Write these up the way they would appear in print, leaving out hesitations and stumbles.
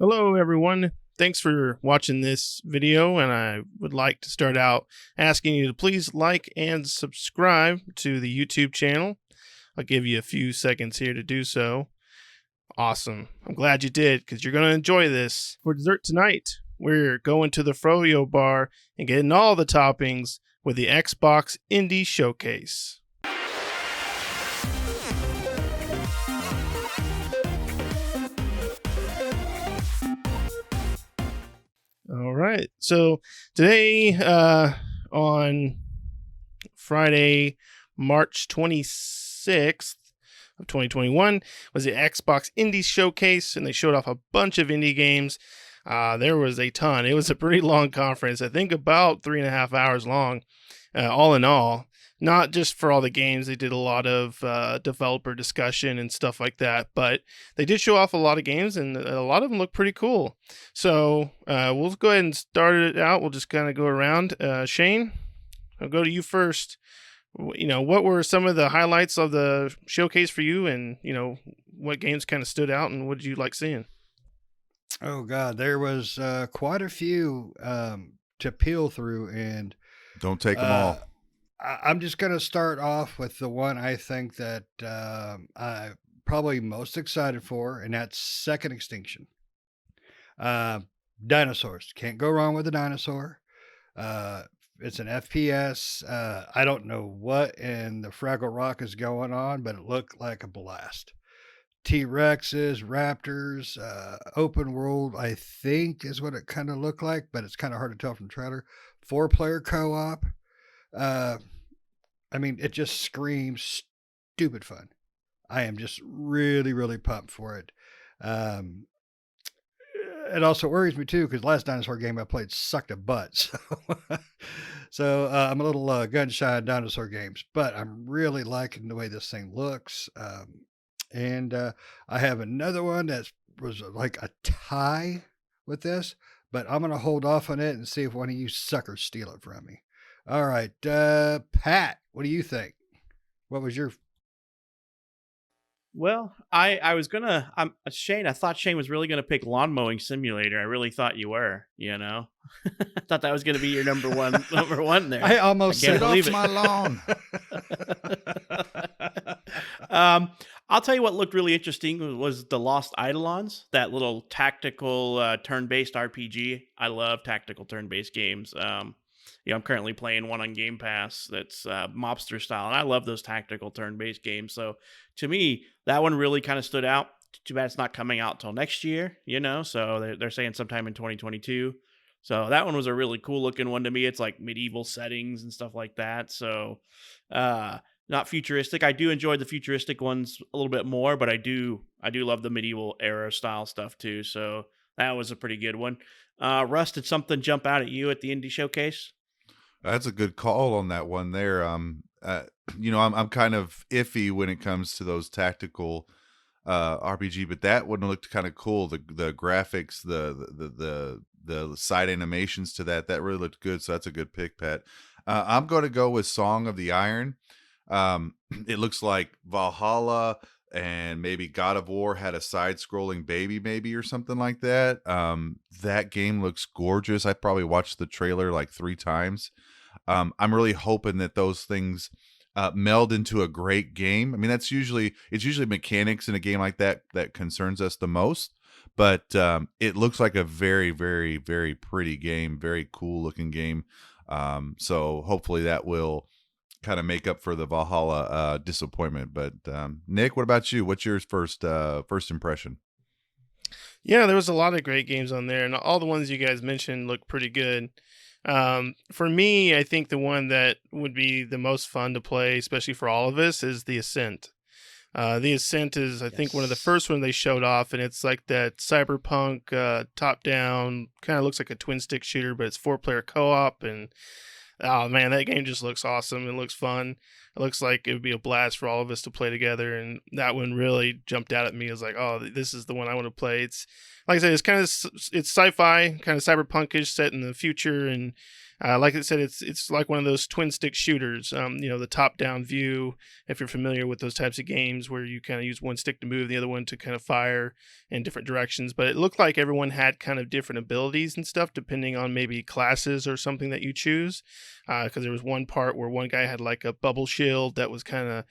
Hello, everyone. Thanks for watching this video, and I would like to start out asking you to please like and subscribe to the YouTube channel. I'll give you a few seconds here to do so. Awesome. I'm glad you did, because you're going to enjoy this. For dessert tonight, we're going to the Froyo bar and getting all the toppings with the Xbox Indie Showcase. All right. So today, on Friday, March 26th of 2021, was the Xbox Indie Showcase, and they showed off a bunch of indie games. There was a ton. It was a pretty long conference. I think about 3.5 hours long, all in all. Not just for all the games. They did a lot of developer discussion and stuff like that, but they did show off a lot of games, and a lot of them look pretty cool. So we'll go ahead and start it out. We'll just kind of go around. Shane, I'll go to you first. What were some of the highlights of the showcase for you, and what games kind of stood out, and what did you like seeing? Oh God, there was quite a few to peel through, and Don't take them all. I'm just going to start off with the one I think that I'm probably most excited for, and that's Second Extinction. Dinosaurs. Can't go wrong with a dinosaur. It's an FPS. I don't know what in the Fraggle Rock is going on, but it looked like a blast. T-Rexes, raptors, open world, I think is what it kind of looked like, but it's kind of hard to tell from the trailer. 4-player co-op. It just screams stupid fun. I am just really, really pumped for it. It also worries me too, because last dinosaur game I played sucked a butt. So I'm a little gun shy on dinosaur games, but I'm really liking the way this thing looks. And I have another one that was like a tie with this, but I'm going to hold off on it and see if one of you suckers steal it from me. All right, Pat, what do you think? What was your... Well, I was gonna. Shane. I thought Shane was really gonna pick Lawn Mowing Simulator. I really thought you were. I thought that was gonna be your number one. Number one there. I almost can't Get believe off it. my lawn. I'll tell you what looked really interesting was the Lost Eidolons, that little tactical turn-based RPG. I love tactical turn-based games. I'm currently playing one on Game Pass that's mobster style, and I love those tactical turn-based games. So to me, that one really kind of stood out. Too bad it's not coming out till next year, so they're saying sometime in 2022. So that one was a really cool looking one to me. It's like medieval settings and stuff like that. So not futuristic. I do enjoy the futuristic ones a little bit more, but I do love the medieval era style stuff too. So that was a pretty good one. Russ, did something jump out at you at the Indie Showcase? That's a good call on that one there. I'm kind of iffy when it comes to those tactical RPG, but that one looked kind of cool. The graphics, the side animations to that really looked good. So that's a good pick, Pat. I'm going to go with Song of the Iron. It looks like Valhalla and maybe God of War had a side-scrolling baby, maybe, or something like that. That game looks gorgeous. I probably watched the trailer like 3 times. I'm really hoping that those things meld into a great game. I mean, it's usually mechanics in a game like that concerns us the most. But it looks like a very, very, very pretty game, very cool looking game. So hopefully that will kind of make up for the Valhalla disappointment. But Nick, what about you? What's your first impression? Yeah, there was a lot of great games on there, and all the ones you guys mentioned look pretty good. For me, I think the one that would be the most fun to play, especially for all of us, is The Ascent. The Ascent is, I think, one of the first ones they showed off, and it's like that cyberpunk top-down, kind of looks like a twin-stick shooter, but it's 4-player co-op, and oh man, that game just looks awesome. It looks fun. it looks like it would be a blast for all of us to play together. And that one really jumped out at me. I was like, oh, this is the one I want to play. It's like I said, it's kind of it's sci-fi, kind of cyberpunkish, set in the future, and like I said, it's like one of those twin stick shooters. The top down view. If you're familiar with those types of games, where you kind of use one stick to move, the other one to kind of fire in different directions. But it looked like everyone had kind of different abilities and stuff depending on maybe classes or something that you choose. Because there was one part where one guy had like a bubble shield that was kind of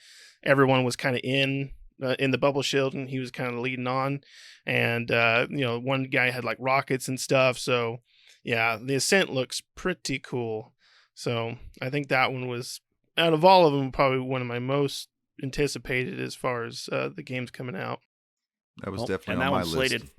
everyone was kind of in the bubble shield, and he was kind of leading on. And one guy had like rockets and stuff. So yeah, the Ascent looks pretty cool. So I think that one was, out of all of them, probably one of my most anticipated as far as the games coming out. That was Well, definitely and on that my one's list. slated.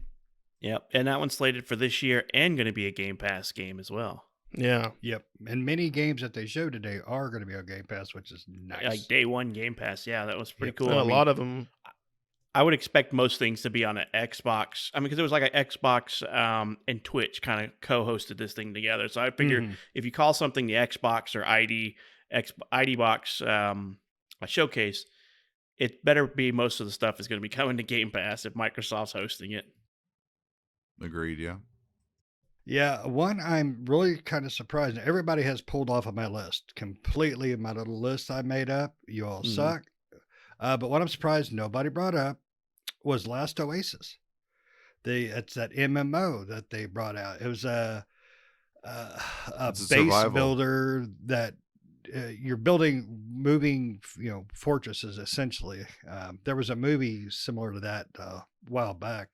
Yep, and that one's slated for this year and going to be a Game Pass game as well. Yeah. Yep. And many games that they showed today are going to be on Game Pass, which is nice. Like day one Game Pass. Yeah, that was pretty Yep. cool. A I mean, lot of them. I would expect most things to be on an Xbox. I mean, because it was like an Xbox and Twitch kind of co-hosted this thing together. So I figured if you call something the Xbox or ID Box a showcase, it better be most of the stuff is going to be coming to Game Pass if Microsoft's hosting it. Agreed. Yeah. Yeah, one I'm really kind of surprised. Everybody has pulled off of my list completely. My little list I made up. You all suck. But what I'm surprised nobody brought up was Last Oasis. It's that MMO that they brought out. It was a It's a base survival. builder that you're building moving, fortresses essentially. There was a movie similar to that a while back.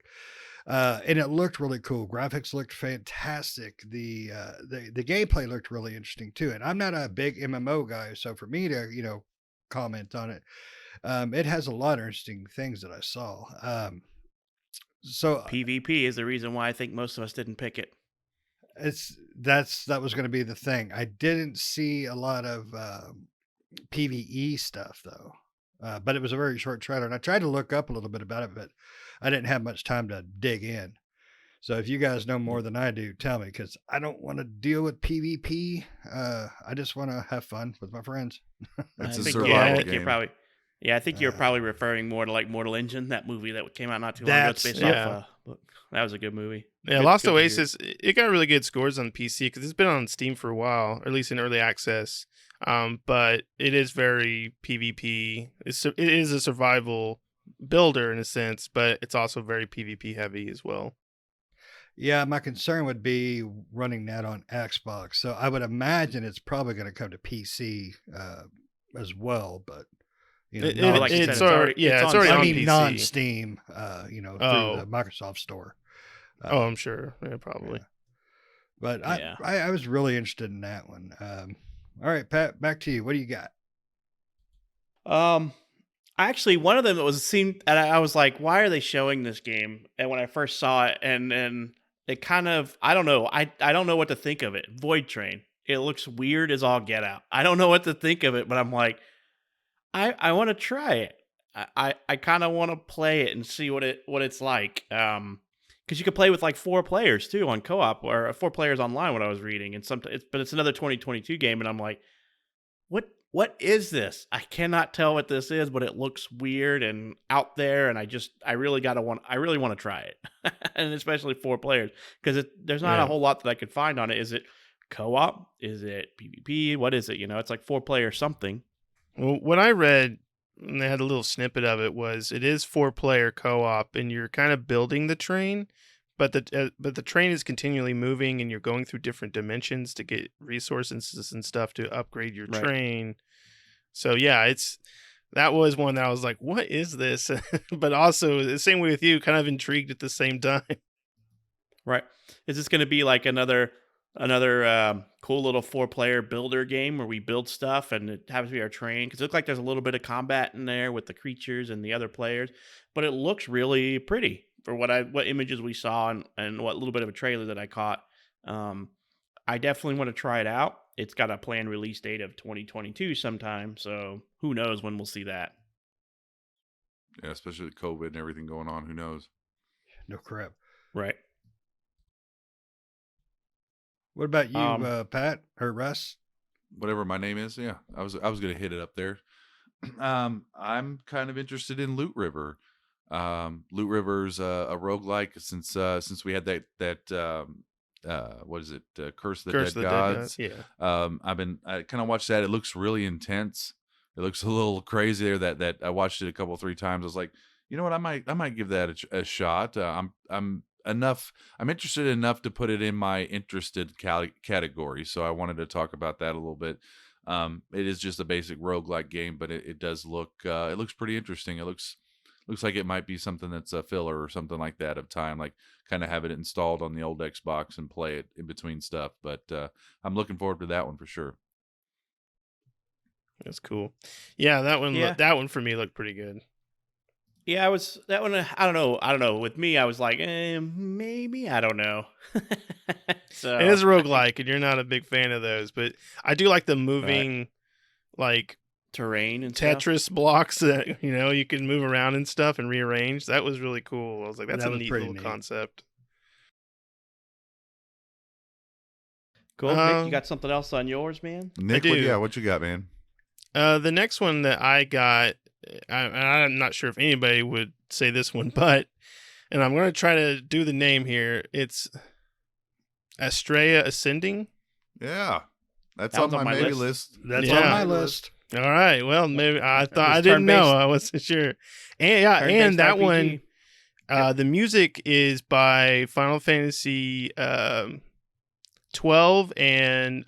And it looked really cool. Graphics looked fantastic. The gameplay looked really interesting too. And I'm not a big MMO guy, so for me to comment on it, it has a lot of interesting things that I saw. So PvP is the reason why I think most of us didn't pick it. that was going to be the thing. I didn't see a lot of PvE stuff though. But it was a very short trailer, and I tried to look up a little bit about it, but I didn't have much time to dig in. So if you guys know more than I do, tell me, because I don't want to deal with PvP. I just want to have fun with my friends. It's I a think, survival I think game. you're probably, I think you're probably referring more to like Mortal Engine, that movie that came out not too long ago. It's based yeah. off a book. That was a good movie. Yeah, Good- Lost good to hear. Oasis, it got really good scores on PC because it's been on Steam for a while, or at least in early access. But it is very PvP. It is a survival builder in a sense, but it's also very PvP heavy as well. Yeah, my concern would be running that on Xbox. So I would imagine it's probably going to come to PC as well. But like you said, it's it's already- already, yeah, it's it's on already I on mean, PC. non-Steam, through the Microsoft Store. Oh, I'm sure. Yeah, probably. But Yeah. I was really interested in that one. All right, Pat, back to you. What do you got? Actually, one of them that was seen, and I was like, "Why are they showing this game?" And when I first saw it, and it kind of, I don't know, I don't know what to think of it. Void Train. It looks weird as all get out. I don't know what to think of it, but I'm like, I want to try it. I kind of want to play it and see what it's like. Because you could play with like 4 players too on co-op, or 4 players online. What I was reading, and but it's another 2022 game, and I'm like, what is this? I cannot tell what this is, but it looks weird and out there, and I really want to try it, and especially 4 players, because there's not a whole lot that I could find on it. Is it co-op? Is it PvP? What is it? It's like 4 player something. Well, what I read, and they had a little snippet of it, was it is 4-player co-op, and you're kind of building the train, but the train is continually moving, and you're going through different dimensions to get resources and stuff to upgrade your Right. train. So yeah, that was one that I was like, what is this? But also the same way with you, kind of intrigued at the same time. Right. Is this going to be like another cool little 4-player builder game where we build stuff and it happens to be our train? Because it looks like there's a little bit of combat in there with the creatures and the other players, but it looks really pretty for what images we saw and what little bit of a trailer that I caught. I definitely want to try it out. It's got a planned release date of 2022 sometime, so who knows when we'll see that. Yeah, especially with COVID and everything going on. Who knows? No crap. Right. What about you, Pat or Russ? Whatever my name is. Yeah, I was gonna hit it up there. I'm kind of interested in Loot River. Loot River's a roguelike since we had that what is it? Curse of the Curse Dead of the Dead God. Gods. Yeah. I kind of watched that. It looks really intense. It looks a little crazy there. That I watched it a couple 3 times. I was like, you know what? I might give that a shot. I'm interested enough to put it in my interested category. So I wanted to talk about that a little bit. It is just a basic roguelike game, but it does look it looks pretty interesting. It looks like it might be something that's a filler or something like that of time, like kind of have it installed on the old Xbox and play it in between stuff. But I'm looking forward to that one for sure. That's cool. Yeah, that one. Yeah. That one for me looked pretty good. Yeah, I was that one. I don't know. With me, I was like, maybe. I don't know. So It is a roguelike, and you're not a big fan of those, but I do like the moving, like terrain and stuff. Tetris blocks that you can move around and stuff and rearrange. That was really cool. I was like, that's That a was neat pretty little neat. concept. Cool. Nick, you got something else on yours, man? Nick, do. what you got, man? The next one that I got, I'm not sure if anybody would say this one, and I'm going to try to do the name here. It's Astrea Ascending. Yeah, that's That on one's on my my maybe list. list. That's Yeah. on my list. All right. Well, maybe I thought I It's didn't know. turn-based- I wasn't sure. And yeah, Turn-based and that RPG. one, the music is by Final Fantasy 12 and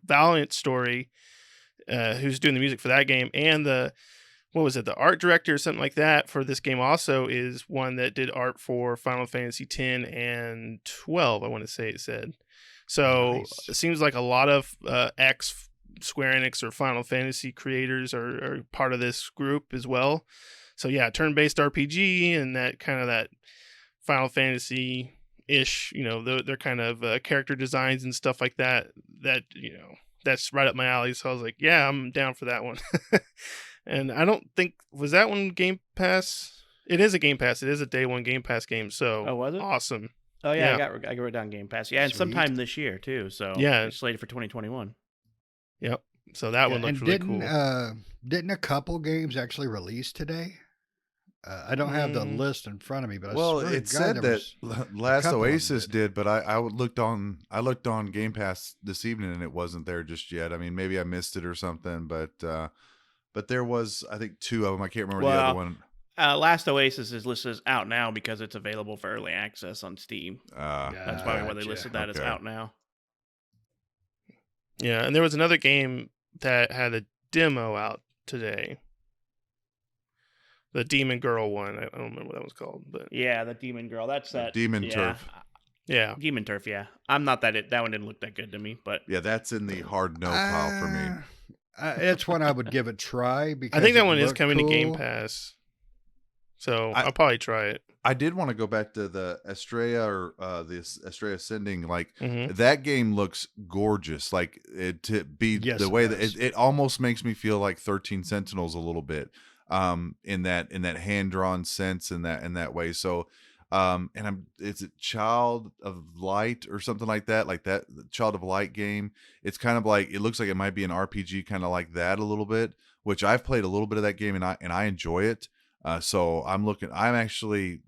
Valiant Story, who's doing the music for that game, and the art director or something like that for this game also is one that did art for Final Fantasy 10 and 12. I want to say it said. So Nice. it seems like a lot of ex Square Enix or Final Fantasy creators are part of this group as well. So yeah, turn-based RPG and that kind of that Final Fantasy ish, they're kind of character designs and stuff like that. That's right up my alley. So I was like, yeah, I'm down for that one. And I don't think was that one Game Pass. It is a Game Pass. It is a day one Game Pass game. So Oh, was it? awesome. Oh yeah, Yeah. I got it down Game Pass. Yeah, and Sweet. sometime this year too. So Yeah. it's slated for 2021. Yep. So that one looks and really didn't cool. didn't a couple games actually release today? I don't have the Mm. list in front of me, but I Well, swear to it God, said there that was- Last couple of them Oasis did. did, but I looked on Game Pass this evening and it wasn't there just yet. I mean, maybe I missed it or something, but there was I think 2 of them. I can't remember the Well, other one. Last Oasis is listed as out now because it's available for early access on Steam. That's probably why they Gotcha. listed that as Okay. out now. Yeah, and there was another game that had a demo out today. The Demon Girl one. I don't remember what that was called, but Yeah, the Demon Girl. That's that. Demon yeah. Turf. yeah. Demon Turf. Yeah, I'm not that. That one didn't look that good to me, but Yeah, that's in the hard no pile for me. It's one I would give a try because I think it that one is looked coming to Game cool. Pass. So I- I'll probably try it. I did want to go back to the Astrea or the Astrea Ascending. Like Hmm. that game looks gorgeous. Like it to be Yes, the it way that does. it almost makes me feel like 13 Sentinels a little bit. In that hand drawn sense in that way. So and it's a Child of Light or something like that the Child of Light game. It's kind of like it looks like it might be an RPG kind of like that a little bit, which I've played a little bit of that game and I enjoy it. So I'm actually,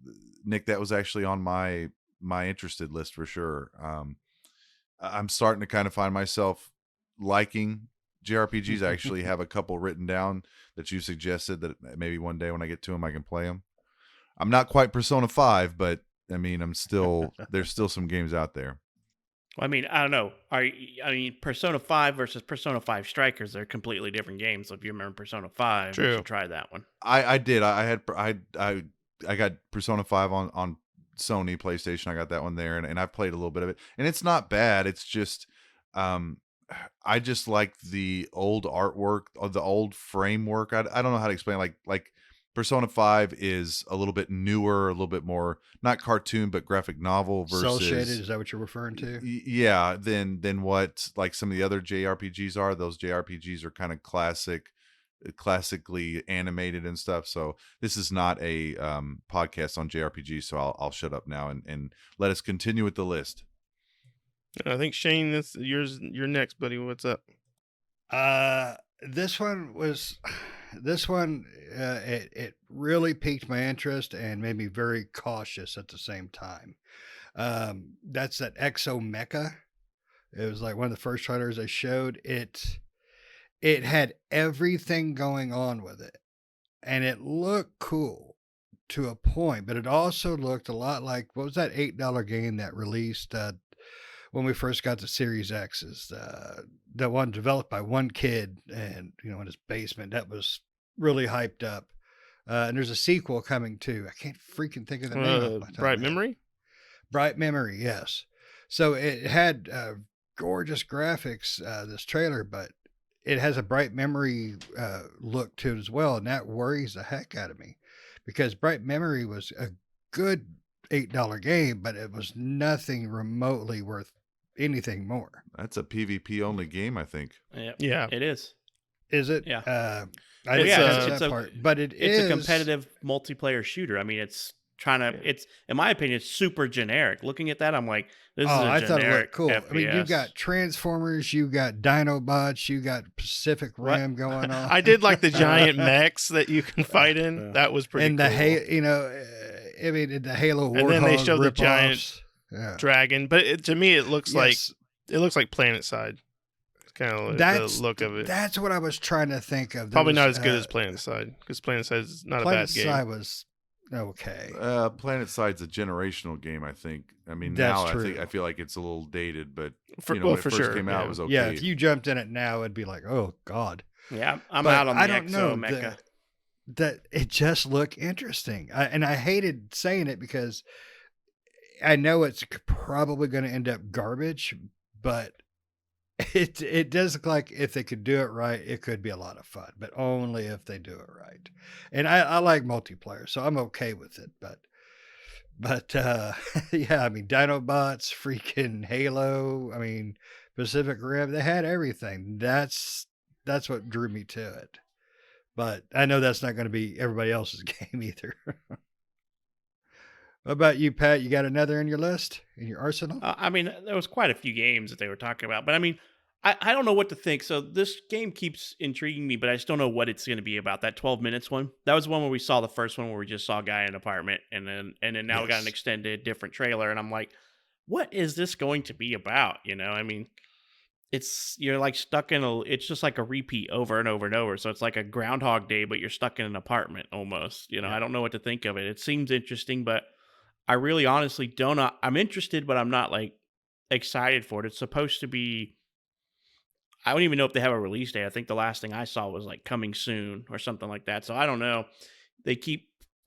Nick, that was actually on my interested list for sure. I'm starting to kind of find myself liking JRPGs. I actually have a couple written down that you suggested that maybe one day when I get to them, I can play them. I'm not quite Persona 5, but I mean, there's still some games out there. I mean, I don't know. Persona 5 versus Persona 5 Strikers, they're completely different games. So if you remember Persona 5, True. you should try that one. I did. I got Persona 5 on Sony PlayStation. I got that one there, and I've played a little bit of it, and it's not bad. It's just, I just like the old artwork or the old framework. I don't know how to explain. Like Persona 5 is a little bit newer, a little bit more not cartoon but graphic novel versus Cell shaded. Is that what you're referring to? Yeah, than what like some of the other JRPGs are. Those JRPGs are kind of classically animated and stuff. So this is not a podcast on JRPGs, so I'll shut up now and let us continue with the list. I think Shane, you're next, buddy. What's up? This one was this one, it really piqued my interest and made me very cautious at the same time. That's that Exo Mecha. It was like one of the first trailers they showed. It had everything going on with it, and it looked cool to a point, but it also looked a lot like, what was that $8 game that released when we first got the Series X's? The one developed by one kid, and in his basement. That was really hyped up. And there's a sequel coming too. I can't freaking think of the name. Off my top of Bright my head. Memory. Bright Memory, yes. So it had gorgeous graphics, this trailer, but it has a Bright Memory look to it as well, and that worries the heck out of me, because Bright Memory was a good $8 game, but it was nothing remotely worth anything more. That's a PvP only game, I think. Yeah. It is. Is it? Yeah. I didn't It's, catch that a- part, but It's is a competitive multiplayer shooter. I mean, it's trying to. It's, in my opinion, it's super generic. Looking at that, I'm like, this is a I thought it generic looked cool. FPS. I mean, you got Transformers, you got Dinobots, you got Pacific What? Rim going on. I did like the giant mechs that you can fight in. Yeah. That was pretty and cool. I mean, the Halo Warthog And then they showed the giant rip-offs. Yeah. Dragon, but to me, it looks Yes. like Planet Side. It's kind of That's the look of it. That's what I was trying to think of. There Probably not was, as good as Planet Side, because Planet Side is not Planet a bad game. Side was okay. Planet Side's a generational game, I think. I mean, That's now true. I feel like it's a little dated, but For, when well, it for first sure. came out, yeah. it was okay. Yeah, if you jumped in it now, it'd be like, oh god. Yeah, I'm But out on the I don't know, Exo Mecha. That it just looked interesting, and I hated saying it because I know it's probably going to end up garbage, but it does look like if they could do it right, it could be a lot of fun, but only if they do it right. And I like multiplayer, so I'm okay with it. But yeah, I mean, Dinobots, freaking Halo, I mean, Pacific Rim, they had everything. That's what drew me to it. But I know that's not going to be everybody else's game either. What about you, Pat? You got another in your list, in your arsenal? I mean, there was quite a few games that they were talking about, but I mean, I don't know what to think. So this game keeps intriguing me, but I just don't know what it's going to be about. That 12 minutes one, that was the one where we saw the first one where we just saw a guy in an apartment, and then now we got Yes. an extended different trailer, and I'm like, what is this going to be about? I mean, you're like stuck in it's just like a repeat over and over and over. So it's like a Groundhog Day, but you're stuck in an apartment almost. I don't know what to think of it. It seems interesting, but I really honestly don't know. I'm interested, but I'm not like excited for it. It's supposed to be, I don't even know if they have a release date. I think the last thing I saw was like coming soon or something like that. So I don't know. I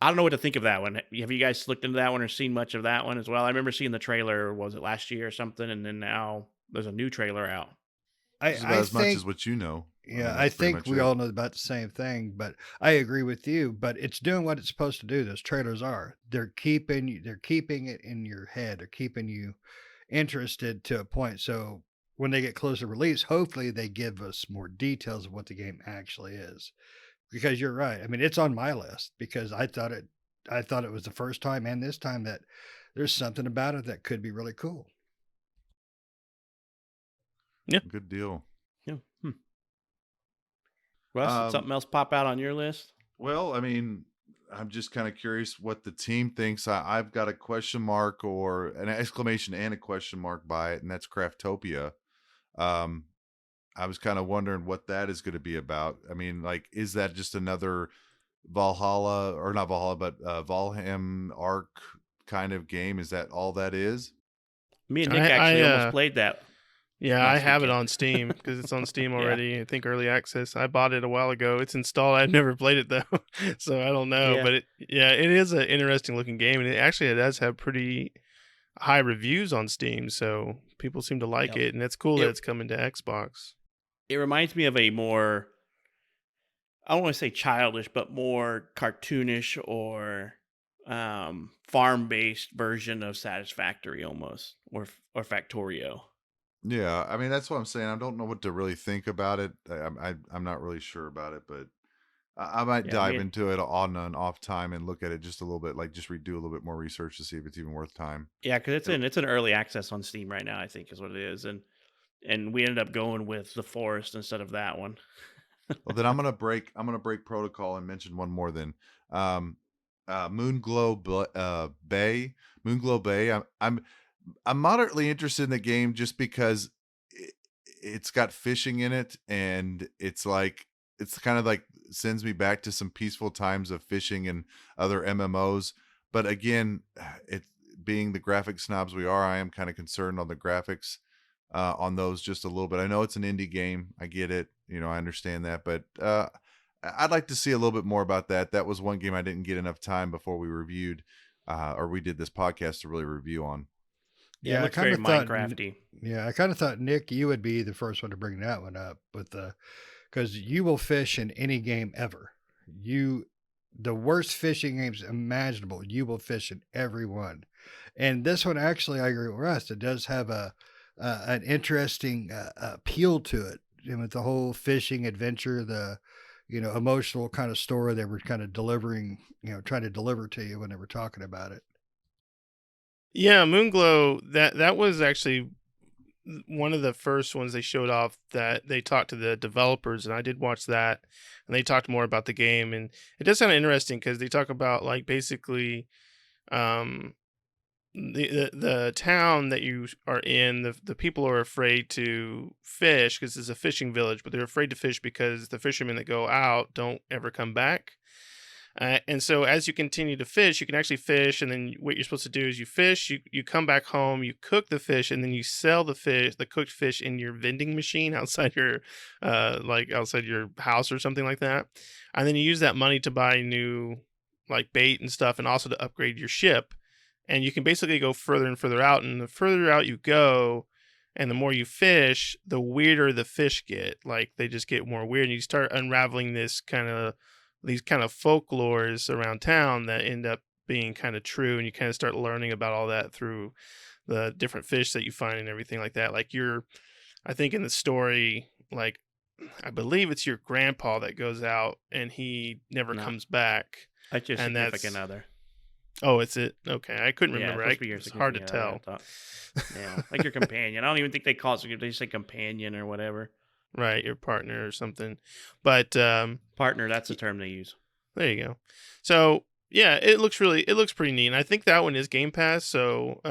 don't know what to think of that one. Have you guys looked into that one or seen much of that one as well? I remember seeing the trailer, was it last year or something? And then now there's a new trailer out. It's about as much as what you know. Yeah, mean, I that's pretty think much we it. all know about the same thing, but I agree with you. But it's doing what it's supposed to do. Those trailers are. They're keeping it in your head. They're keeping you interested to a point. So when they get closer to release, hopefully they give us more details of what the game actually is. Because you're right. I mean, it's on my list because I thought it was the first time and this time that there's something about it that could be really cool. Good deal. Yeah. Russ, did something else pop out on your list? Well, I mean, I'm just kind of curious what the team thinks. I've got a question mark or an exclamation and a question mark by it, and that's Craftopia. I was kind of wondering what that is going to be about. I mean, like, is that just another Valhalla, or not Valhalla, but Valheim Arc kind of game? Is that all that is? Me and Nick I- actually I, almost played that. Yeah, I Next have it weekend. on Steam because it's on Steam already. I think early access. I bought it a while ago. It's installed. I've never played it though, so I don't know. Yeah. But it is an interesting looking game, and it does have pretty high reviews on Steam. So people seem to like Yep. it, and it's cool It- that it's coming to Xbox. It reminds me of a more, I don't want to say childish, but more cartoonish or farm-based version of Satisfactory almost, or Factorio. Yeah, I mean, that's what I'm saying. I don't know what to really think about it. I'm not really sure about it, but I might Yeah, dive me- into it on and off time and look at it just a little bit, like just redo a little bit more research to see if it's even worth time. Yeah, because it's an early access on Steam right now, I think is what it is, and we ended up going with The Forest instead of that one. Well, then I'm gonna break protocol and mention one more. Then, Bay, Moonglow Bay. I'm moderately interested in the game just because it's got fishing in it, and it's kind of like sends me back to some peaceful times of fishing and other MMOs. But again, it being the graphic snobs we are, I am kind of concerned on the graphics on those just a little bit. I know it's an indie game. I get it. I understand that, but I'd like to see a little bit more about that. That was one game I didn't get enough time before we reviewed, or we did this podcast to really review on. Yeah, it I looks kind very of thought, Minecrafty. I kind of thought Nick, you would be the first one to bring that one up because you will fish in any game ever. The worst fishing games imaginable, you will fish in every one. And this one, actually, I agree with Russ. It does have an interesting appeal to it, and with the whole fishing adventure, the emotional kind of story they were kind of delivering, trying to deliver to you when they were talking about it. Yeah, Moonglow, that was actually one of the first ones they showed off that they talked to the developers, and I did watch that, and they talked more about the game, and it does sound interesting because they talk about like basically the town that you are in, the people are afraid to fish because it's a fishing village, but they're afraid to fish because the fishermen that go out don't ever come back. And so as you continue to fish, you can actually fish, and then what you're supposed to do is you fish, you come back home, you cook the fish, and then you sell the cooked fish in your vending machine outside your outside your house or something like that. And then you use that money to buy new like bait and stuff, and also to upgrade your ship. And you can basically go further and further out, and the further out you go, and the more you fish, the weirder the fish get. Like they just get more weird, and you start unraveling these kind of folklores around town that end up being kind of true, and you kind of start learning about all that through the different fish that you find and everything like that. Like I think in the story, like I believe it's your grandpa that goes out and he never No. comes back. That's your And significant other. Oh, it's it. Okay, I couldn't Yeah, remember. it's supposed to be your It's hard to significant tell. other, I thought. Yeah, like your companion. I don't even think they call it. They say companion or whatever. Right, your partner or something. But Partner. That's the term they use. there you go. So yeah, it looks pretty neat. And I think that one is Game Pass, so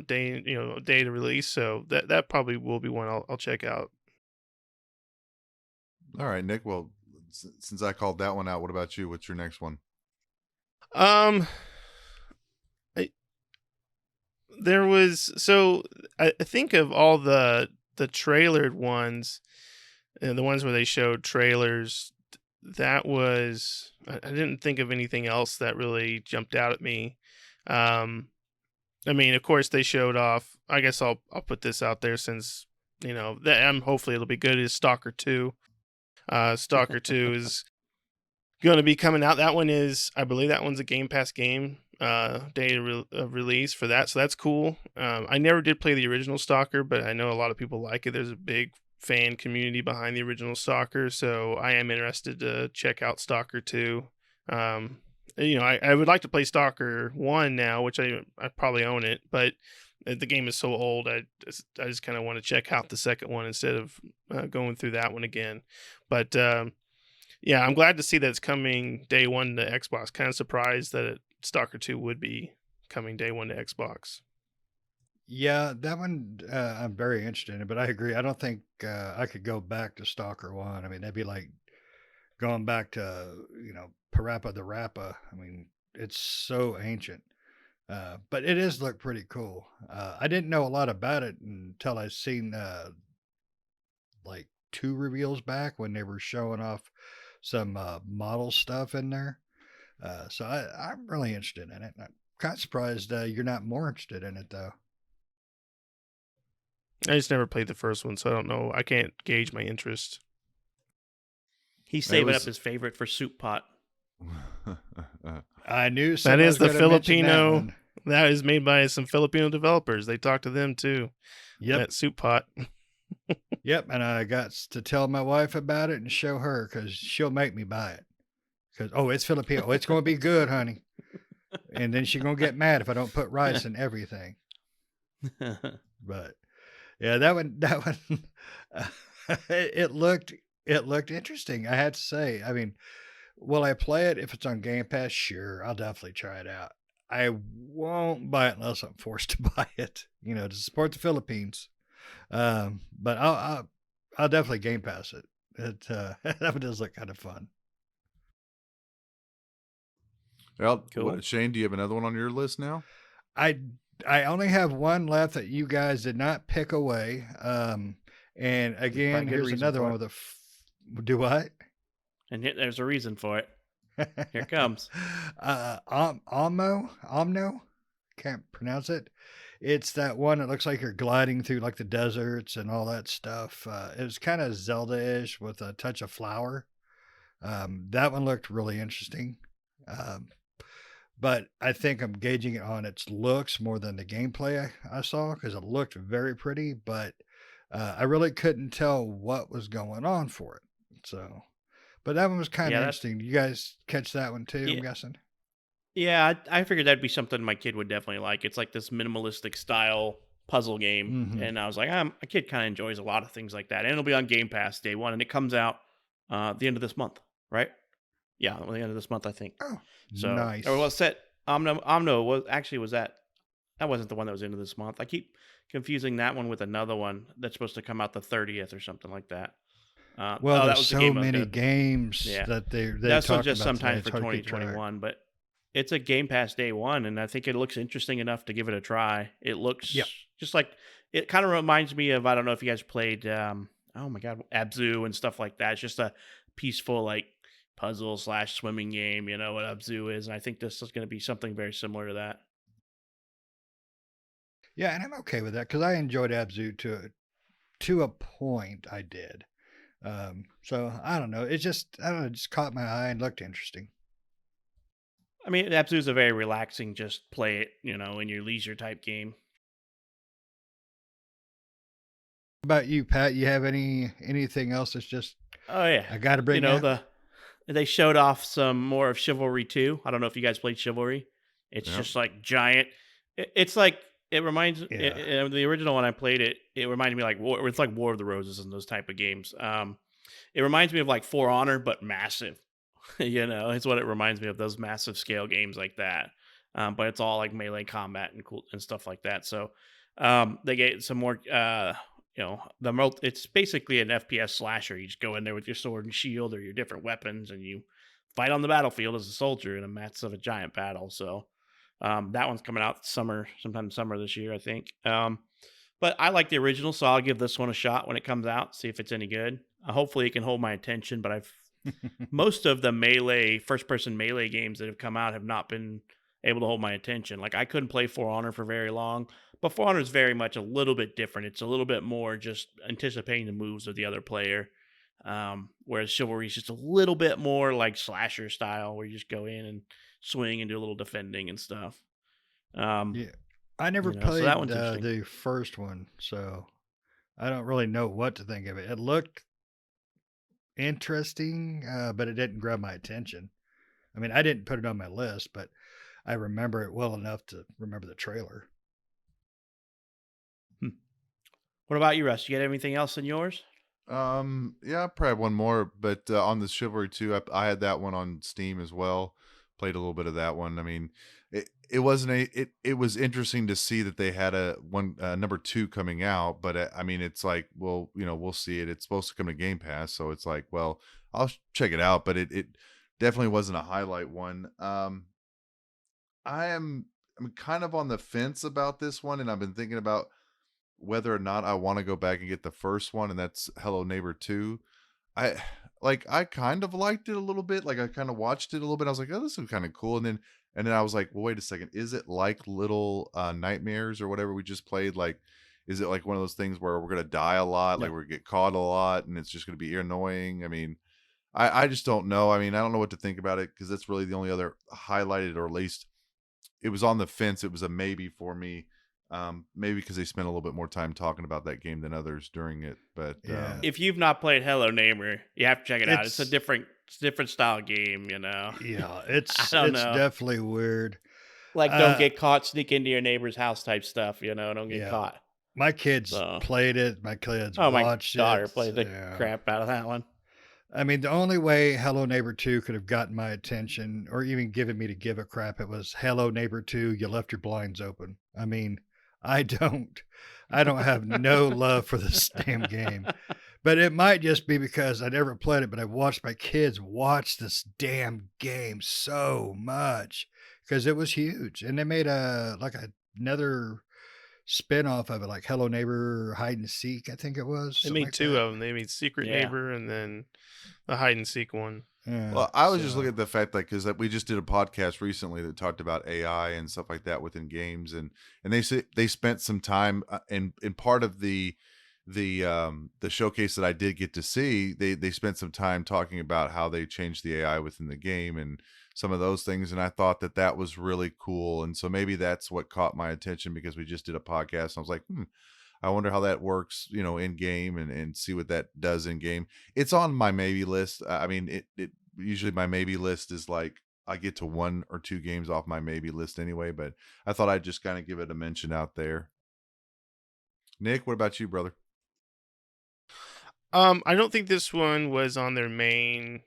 day to release. So that probably will be one I'll check out. All right, Nick. Well, since I called that one out, what about you? What's your next one? There was I think of all the trailered ones, and the ones where they showed trailers. That was I didn't think of anything else that really jumped out at me. I mean, of course, they showed off. I guess I'll put this out there since that hopefully it'll be good. Is Stalker 2? Stalker 2 is going to be coming out. That one is, I believe, that one's a Game Pass game. Day of release for that, so that's cool. I never did play the original Stalker, but I know a lot of people like it. There's a big fan community behind the original Stalker, so I am interested to check out Stalker 2. I would like to play Stalker 1 now, which I probably own it, but the game is so old. I just kind of want to check out the second one instead of going through that one again. But yeah, I'm glad to see that it's coming day one to Xbox. Kind of surprised that Stalker 2 would be coming day one to Xbox. Yeah, that one I'm very interested in, but I agree. I don't think I could go back to Stalker 1. I mean, that'd be like going back to, Parappa the Rappa. I mean, it's so ancient. But it is look pretty cool. I didn't know a lot about it until I seen like 2 reveals back when they were showing off some model stuff in there. So I'm really interested in it. I'm kind of surprised you're not more interested in it, though. I just never played the first one, so I don't know. I can't gauge my interest. He's saving up his favorite for Soup Pot. I knew that is the Filipino. That is made by some Filipino developers. They talked to them too. Yep. That Soup Pot. Yep. And I got to tell my wife about it and show her because she'll make me buy it. Because, it's Filipino. It's going to be good, honey. And then she's going to get mad if I don't put rice in everything. But yeah, that one, it looked it looked interesting. I had to say. I mean, will I play it if it's on Game Pass? Sure, I'll definitely try it out. I won't buy it unless I'm forced to buy it, to support the Philippines. But I'll definitely Game Pass it. That one does look kind of fun. Well, Cool. Shane, do you have another one on your list now? I I only have one left that you guys did not pick away. And again, good here's reason another for one it. with do what? And there's a reason for it. Here it comes. Omno, can't pronounce it. It's that one that looks like you're gliding through like the deserts and all that stuff. It was kind of Zelda-ish with a touch of flower. That one looked really interesting. But I think I'm gauging it on its looks more than the gameplay I saw, because it looked very pretty, but I really couldn't tell what was going on for it. So, but that one was kind of Yeah, that's interesting. You guys catch that one too, I'm yeah, guessing? yeah. I figured that'd be something my kid would definitely like. It's like this minimalistic style puzzle game, Hmm. and I was like, my kid kind of enjoys a lot of things like that, and it'll be on Game Pass day one, and it comes out the end of this month, right? Yeah, the end of this month, I think. Oh, So, or nice. was set Omno was that wasn't the one that was into this month. I keep confusing that one with another one that's supposed to come out the 30th or something like that. Well, That there's was the so game I was many gonna. games Yeah, that they that's talked just about today. sometime It's for hard to keep track. 2021, but it's a Game Pass day one, and I think it looks interesting enough to give it a try. It looks Yep. just like it kind of reminds me of, I don't know if you guys played oh my god, Abzu and stuff like that. It's just a peaceful like puzzle slash swimming game. You know what Abzu is, and I think this is going to be something very similar to that. Yeah, and I'm okay with that because I enjoyed Abzu to a point. I did. So I don't know. I don't know. It just caught my eye and looked interesting. I mean, Abzu is a very relaxing, just play it, in your leisure type game. About you, Pat? You have anything else that's just Oh yeah, I got to bring up? they showed off some more of Chivalry 2. I don't know if you guys played Chivalry. It's Yep. just like giant. It's like it reminds Yeah. the original when I played it. It reminded me like it's like War of the Roses and those type of games. It reminds me of like For Honor, but massive. It's what it reminds me of, those massive scale games like that. But it's all like melee combat and cool and stuff like that. So they get some more. It's basically an FPS slasher. You just go in there with your sword and shield or your different weapons, and you fight on the battlefield as a soldier in a midst of a giant battle. So that one's coming out sometime summer this year, I think. But I like the original, so I'll give this one a shot when it comes out, see if it's any good. Hopefully, it can hold my attention. But most of the first-person melee games that have come out have not been able to hold my attention. Like I couldn't play For Honor for very long, but For Honor is very much a little bit different. It's a little bit more just anticipating the moves of the other player, whereas Chivalry is just a little bit more like slasher style, where you just go in and swing and do a little defending and stuff. Um, Yeah. I never so that played one's interesting. the first one, so I don't really know what to think of it. It looked interesting, but it didn't grab my attention. I mean, I didn't put it on my list, but I remember it well enough to remember the trailer. What about you, Russ? You got anything else in yours? Yeah, I probably have one more, but on the Chivalry 2, I had that one on Steam as well. Played a little bit of that one. I mean, it wasn't it was interesting to see that they had a one number 2 coming out, but I mean, it's like, well, we'll see it. It's supposed to come to Game Pass, so it's like, well, I'll check it out, but it definitely wasn't a highlight one. I'm kind of on the fence about this one, and I've been thinking about whether or not I want to go back and get the first one, and that's Hello Neighbor 2. I I kind of liked it a little bit. Like I kind of watched it a little bit. I was like, oh, this is kind of cool. And then I was like, well, wait a second. Is it like Little Nightmares or whatever we just played? Like, is it like one of those things where we're gonna die a lot, like Yep. we get caught a lot, and it's just gonna be annoying? I mean, I just don't know. I mean, I don't know what to think about it, because that's really the only other highlighted, or at least it was on the fence. It was a maybe for me. Maybe because they spent a little bit more time talking about that game than others during it. But Yeah. If you've not played Hello Neighbor, you have to check it out. It's a It's different style game. yeah, I it's don't it's know. definitely weird. Like, don't Uh get caught, sneak into your neighbor's house type stuff. Don't get yeah. caught. My kids So, played it. My kids oh, my watched daughter it. plays the Yeah. crap out of that one. I mean, the only way Hello Neighbor 2 could have gotten my attention or even given me to give a crap, it was Hello Neighbor 2, you left your blinds open. I mean, I don't I don't have no love for this damn game. But it might just be because I never played it, but I've watched my kids watch this damn game so much because it was huge. And they made another spin-off of it, like Hello Neighbor Hide and Seek, I think it was. They something made like two that. of them. They made Secret Yeah. Neighbor and then the hide and seek one. Yeah, Well, I was just so- looking at the fact because we just did a podcast recently that talked about AI and stuff like that within games, and they spent some time in part of the showcase that I did get to see. They spent some time talking about how they changed the AI within the game and some of those things, and I thought that was really cool. And so maybe that's what caught my attention because we just did a podcast. And I was like, I wonder how that works, in game and see what that does in game. It's on my maybe list. I mean, it usually my maybe list is like I get to 1 or 2 games off my maybe list anyway, but I thought I'd just kind of give it a mention out there. Nick, what about you, brother? I don't think this one was on their main,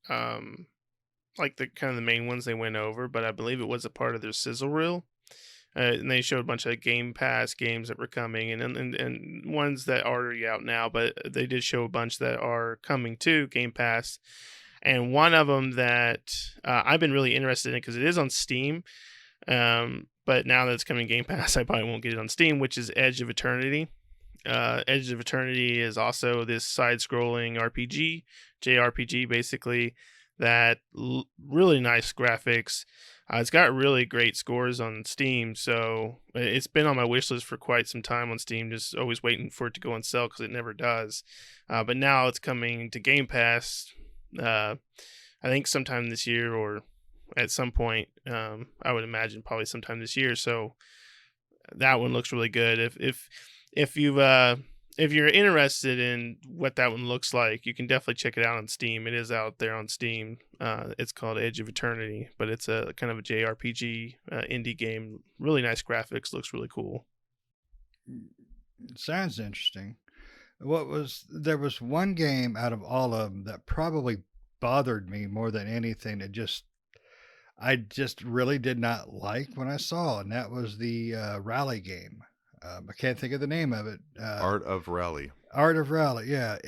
like the kind of the main ones they went over, but I believe it was a part of their sizzle reel. And they showed a bunch of Game Pass games that were coming, and ones that are already out now. But they did show a bunch that are coming to Game Pass, and one of them that I've been really interested in because it is on Steam. But now that it's coming Game Pass, I probably won't get it on Steam, which is Edge of Eternity. Edge of Eternity is also this side-scrolling RPG, JRPG, basically, that really nice graphics. It's got really great scores on Steam, so it's been on my wish list for quite some time on Steam, just always waiting for it to go on sale because it never does. But now it's coming to Game Pass, I think sometime this year or at some point. I would imagine probably sometime this year, so that one looks really good. If you're interested in what that one looks like, you can definitely check it out on Steam. It is out there on Steam. It's called Edge of Eternity, but it's a kind of a JRPG indie game. Really nice graphics. Looks really cool. Sounds interesting. There was one game out of all of them that probably bothered me more than anything I just really did not like when I saw, and that was the rally game. I can't think of the name of it. Art of Rally. Art of Rally. Yeah,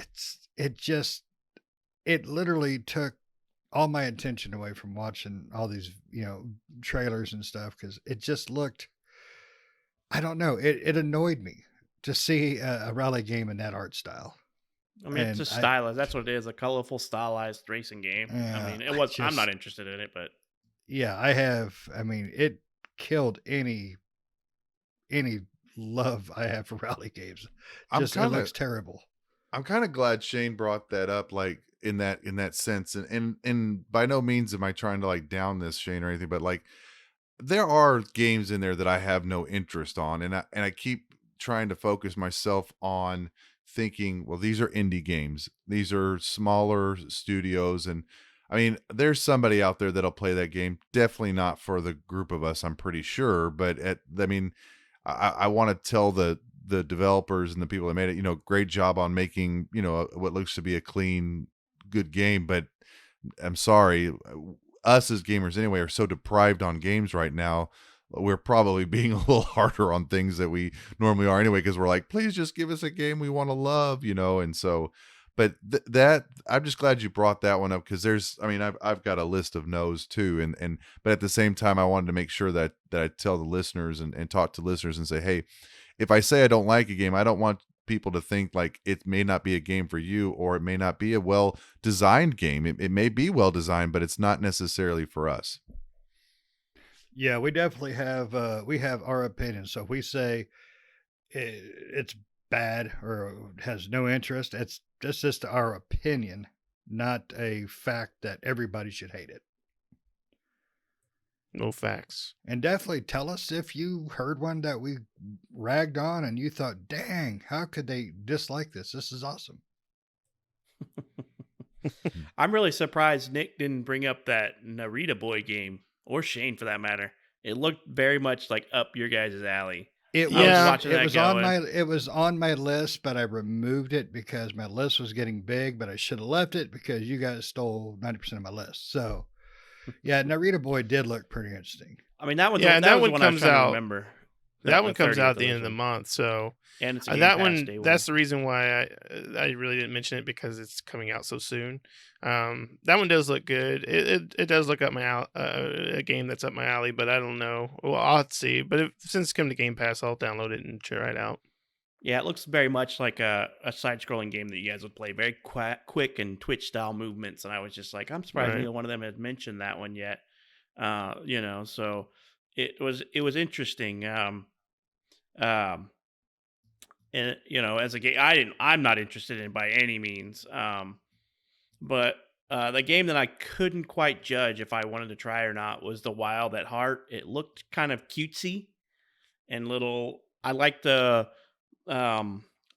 it literally took all my attention away from watching all these trailers and stuff because it just looked. I don't know. It annoyed me to see a rally game in that art style. I mean, it's And just stylized. That's what it is—a colorful, stylized racing game. Yeah, I mean, I I'm not just- interested in it, but Yeah, I have. I mean, it killed any love I have for rally games. I'm Just it kind looks of terrible. I'm kind of glad Shane brought that up, like in that sense, and by no means am I trying to like down this Shane or anything, but like there are games in there that I have no interest on, and I keep trying to focus myself on thinking, well, these are indie games, these are smaller studios, and I mean, there's somebody out there that'll play that game. Definitely not for the group of us, I'm pretty sure, but I mean, I want to tell the developers and the people that made it, great job on making, what looks to be a clean, good game. But I'm sorry, us as gamers anyway are so deprived on games right now. We're probably being a little harder on things that we normally are anyway, because we're like, please just give us a game we want to love, and so. But that I'm just glad you brought that one up because I've got a list of no's too, but at the same time I wanted to make sure that I tell the listeners and talk to listeners and say, hey, if I say I don't like a game, I don't want people to think like it may not be a game for you, or it may not be a well designed game. It may be well designed, but it's not necessarily for us. Yeah, we definitely have we have our opinion. So if we say it's bad or has no interest, it's just our opinion, not a fact that everybody should hate it. No facts. And definitely tell us if you heard one that we ragged on and you thought, dang, how could they dislike this? This is awesome. I'm really surprised Nick didn't bring up that Narita Boy game, or Shane for that matter. It looked very much like up your guys' alley. It I was was watching that it was on my list, but I removed it because my list was getting big, but I should have left it because you guys stole 90% of my list. So yeah, Narita Boy did look pretty interesting. I mean, that one's Yeah, and that that was the one one I was comes trying to out. remember. That one comes 30th out at the this end of the one. month, so And it's a Game that Pass one. day That's the reason why I really didn't mention it, because it's coming out so soon. That one does look good. It does look up my a game that's up my alley, but I don't know. Well, I'll have to see. But since it's come to Game Pass, I'll download it and try it out. Yeah, it looks very much like a side-scrolling game that you guys would play. Very quick and Twitch-style movements, and I was just like, I'm surprised Right. neither one of them had mentioned that one yet. So it was interesting. And as a game, I'm not interested in it by any means. But the game that I couldn't quite judge if I wanted to try or not was The Wild at Heart. It looked kind of cutesy and little. I like the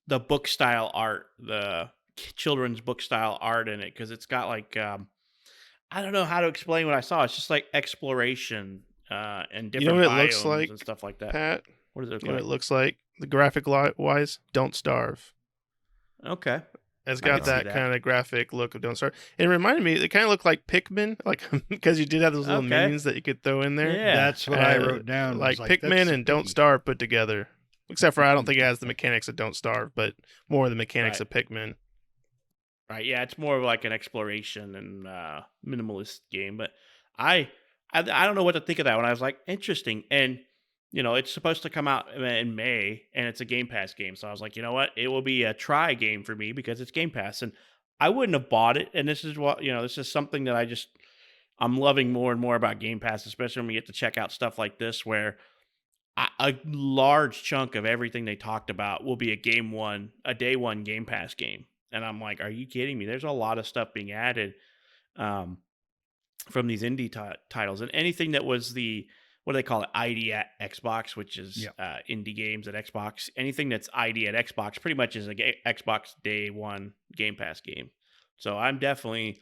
book style art, the children's book style art in it, because it's got like I don't know how to explain what I saw. It's just like exploration and You know different what it looks biomes like, and stuff like that. Pat? What does it look You know what like? it looks like? The graphic wise, Don't Starve. Okay. It's I got can see that that. kind of graphic look of Don't Starve. It reminded me. It kind of looked like Pikmin, like because you did have those little Okay. minions that you could throw in there. Yeah. That's what I Uh, wrote down. Like was Pikmin that's and Don't picky. Starve put together. Except for I don't think it has the mechanics of Don't Starve, but more of the mechanics Right. of Pikmin. Right. Yeah, it's more of like an exploration and minimalist game. But I don't know what to think of that one. I was like, interesting. And it's supposed to come out in May, and it's a Game Pass game. So I was like, you know what? It will be a try game for me because it's Game Pass, and I wouldn't have bought it. And this is what this is something that I'm loving more and more about Game Pass, especially when we get to check out stuff like this, where a large chunk of everything they talked about will be a day one Game Pass game. And I'm like, are you kidding me? There's a lot of stuff being added from these indie titles, and anything that was what do they call it? ID at Xbox, which is indie games at Xbox. Anything that's ID at Xbox pretty much is a Xbox day one Game Pass game. So I'm definitely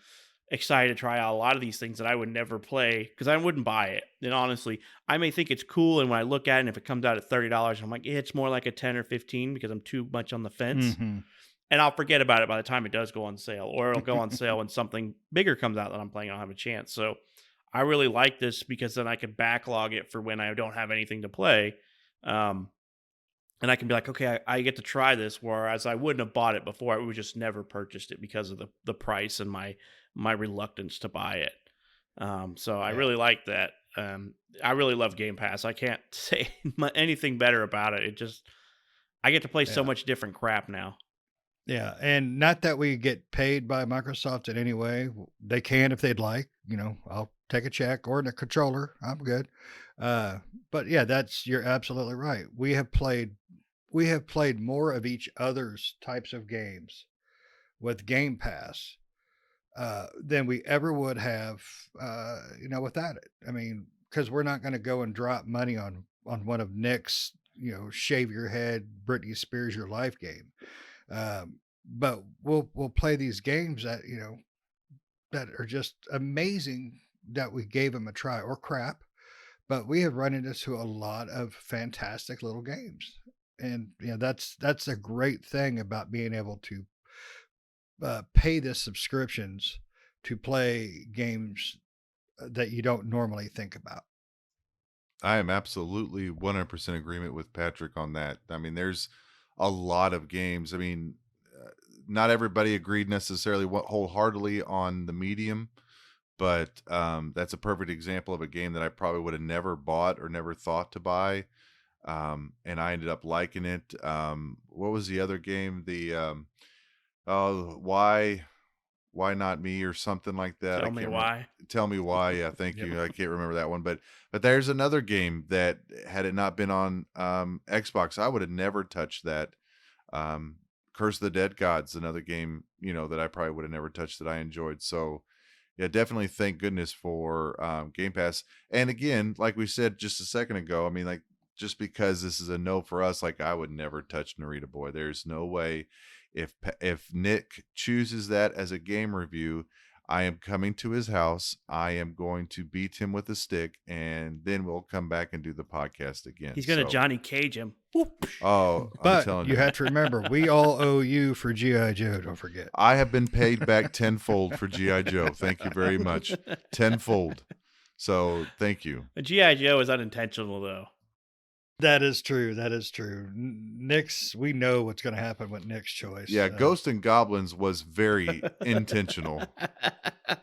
excited to try out a lot of these things that I would never play because I wouldn't buy it. And honestly, I may think it's cool, and when I look at it, and if it comes out at $30, I'm like, it's more like a 10 or 15 because I'm too much on the fence. Mhm. And I'll forget about it by the time it does go on sale, or it'll go on sale when something bigger comes out that I'm playing. I'll have a chance. So I really like this because then I can backlog it for when I don't have anything to play. And I can be like, okay, I get to try this, whereas I wouldn't have bought it before. I would just never purchased it because of the price and my reluctance to buy it. So I really like that. I really love Game Pass. I can't say anything better about it. I get to play so Yeah. much different crap now. Yeah, and not that we get paid by Microsoft in any way. They can if they'd like. I'll take a check or a controller. I'm good. But yeah, you're absolutely right. We have played more of each other's types of games with Game Pass than we ever would have, without it. I mean, because we're not going to go and drop money on one of Nick's, shave your head, Britney Spears your life game. But we'll play these games that that are just amazing that we gave them a try, or crap, but we have run into a lot of fantastic little games, and that's a great thing about being able to pay the subscriptions to play games that you don't normally think about. I am absolutely 100% agreement with Patrick on that. I mean, there's a lot of games. I mean, not everybody agreed necessarily wholeheartedly on the medium, but that's a perfect example of a game that I probably would have never bought or never thought to buy. And I ended up liking it. What was the other game? Why not me, or something like that? I Tell me can't why. Tell me why. Yeah, thank Yep. you. I can't remember that one, but there's another game that had it not been on Xbox, I would have never touched that. Curse of the Dead Gods, another game that I probably would have never touched that I enjoyed. So yeah, definitely thank goodness for Game Pass. And again, like we said just a second ago, I mean, like, just because this is a no for us, like, I would never touch Narita Boy. There's no way. If Nick chooses that as a game review, I am coming to his house. I am going to beat him with a stick, and then we'll come back and do the podcast again. He's gonna So, Johnny Cage him. Oh, I'm But telling you have to remember, we all owe you for G.I. Joe. Don't forget. I have been paid back tenfold for G.I. Joe. Thank you very much. Tenfold. So thank you. GI Joe is unintentional though. That is true. That is true. Nick's, we know what's going to happen with Nick's choice. Yeah, Ghost and Goblins was very intentional.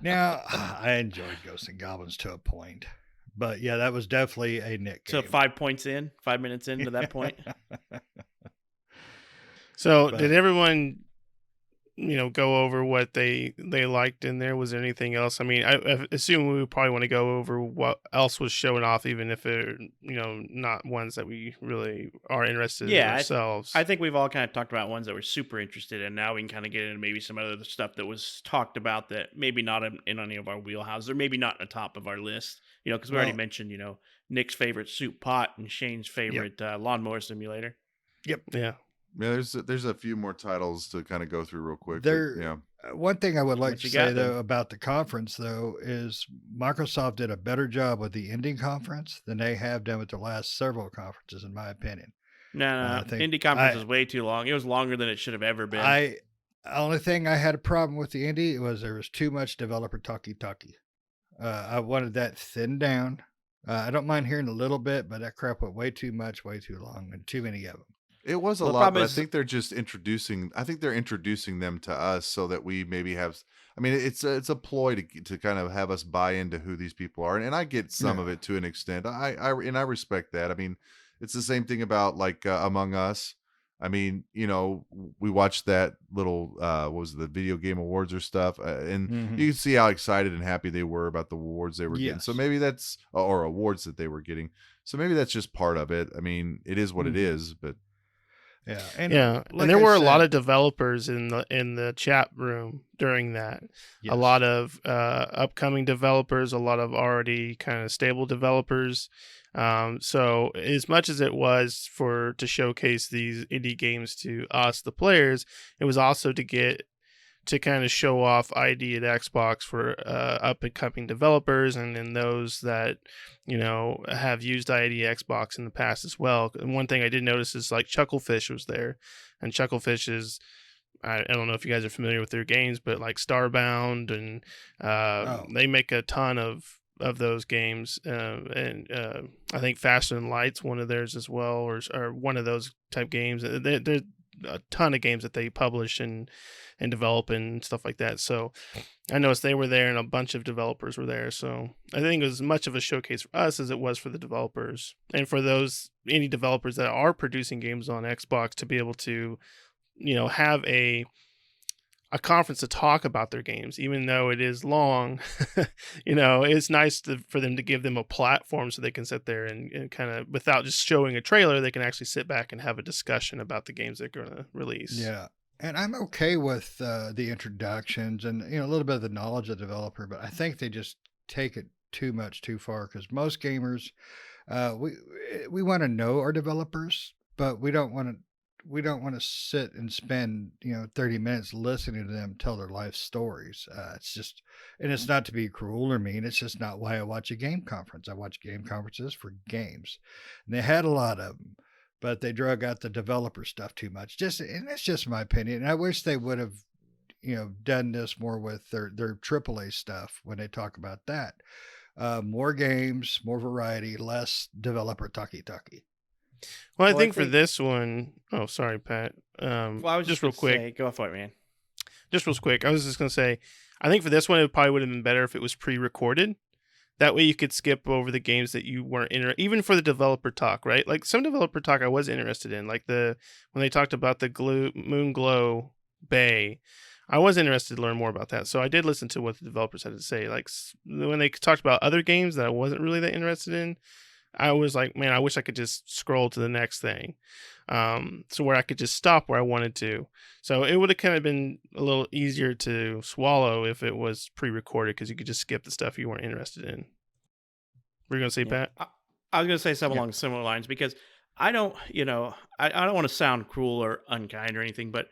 Now, I enjoyed Ghosts and Goblins to a point. But yeah, that was definitely a Nick game. So 5 points in, 5 minutes into that point. So But- did everyone, go over what they liked in there? Was there anything else? I mean, I assume we would probably want to go over what else was showing off, even if they're, not ones that we really are interested in ourselves. I think we've all kind of talked about ones that we're super interested in. Now we can kind of get into maybe some other stuff that was talked about that maybe not in any of our wheelhouses, or maybe not in the top of our list. Because we already mentioned, Nick's favorite soup pot and Shane's favorite lawnmower simulator. Yeah. Yeah, there's a few more titles to kind of go through real quick. There- One thing I would like What to you got say, though, then? about the conference, though, is Microsoft did a better job with the indie conference than they have done with the last several conferences, in my opinion. No, I think Indie Conference is way too long. It was longer than it should have ever been. Only thing I had a problem with the indie was there was too much developer talkie. I wanted that thinned down. I don't mind hearing a little bit, but that crap went way too much, way too long, and too many of them. It was a Well, the lot, problem but is- I think they're just introducing. I think they're introducing them to us so that we maybe have. I mean, it's a ploy to kind of have us buy into who these people are, and I get some of it to an extent. I respect that. I mean, it's the same thing about like Among Us. I mean, we watched that little what was it, the video game awards or stuff, and Mhm. you can see how excited and happy they were about the awards they were getting. So Yes. maybe that's or awards that they were getting. So maybe that's just part of it. I mean, it is what it Mhm. is, but. Yeah, and Yeah, like and there I were a lot said- of developers in the chat room during that. yes. A lot of upcoming developers, a lot of already kind of stable developers. So as much as it was to showcase these indie games to us, the players, it was also to kind of show off ID at Xbox for up and coming developers, and then those that have used ID Xbox in the past as well. And one thing I did notice is like Chucklefish was there, and Chucklefish is I don't know if you guys are familiar with their games, but like Starbound and they make a ton of those games, and I think Faster Than Light's one of theirs as well, or one of those type games. There's a ton of games that they publish and develop and stuff like that. So I noticed they were there and a bunch of developers were there. So I think it was as much of a showcase for us as it was for the developers, and for those indie developers that are producing games on Xbox to be able to, have a conference to talk about their games, even though it is long. It's nice for them to give them a platform so they can sit there and kind of, without just showing a trailer, they can actually sit back and have a discussion about the games they're going to release. Yeah. And I'm okay with the introductions and a little bit of the knowledge of the developer, but I think they just take it too much too far, because most gamers, we want to know our developers, but we don't want to sit and spend 30 minutes listening to them tell their life stories. It's just, and it's not to be cruel or mean, it's just not why I watch a game conference. I watch game conferences for games, and they had a lot of them, but they drug out the developer stuff too much. And that's just my opinion. And I wish they would have, done this more with their AAA stuff when they talk about that. More games, more variety, less developer talkie. Well, I Well, I think for think- this one, oh, sorry, Pat. Well, I was just real gonna quick. say, go for it, man. Just real quick, I was just going to say, I think for this one, it probably would have been better if it was pre-recorded. That way you could skip over the games that you weren't even for the developer talk, right? Like some developer talk I was interested in, like when they talked about the Moon Glow Bay, I was interested to learn more about that. So I did listen to what the developers had to say. Like when they talked about other games that I wasn't really that interested in, I was like, man, I wish I could just scroll to the next thing. So where I could just stop where I wanted to. So it would have kind of been a little easier to swallow if it was pre-recorded, because you could just skip the stuff you weren't interested in. Were you going to say, Yeah. Pat? I was going to say something Yeah. along similar lines, because I don't, I don't want to sound cruel or unkind or anything, but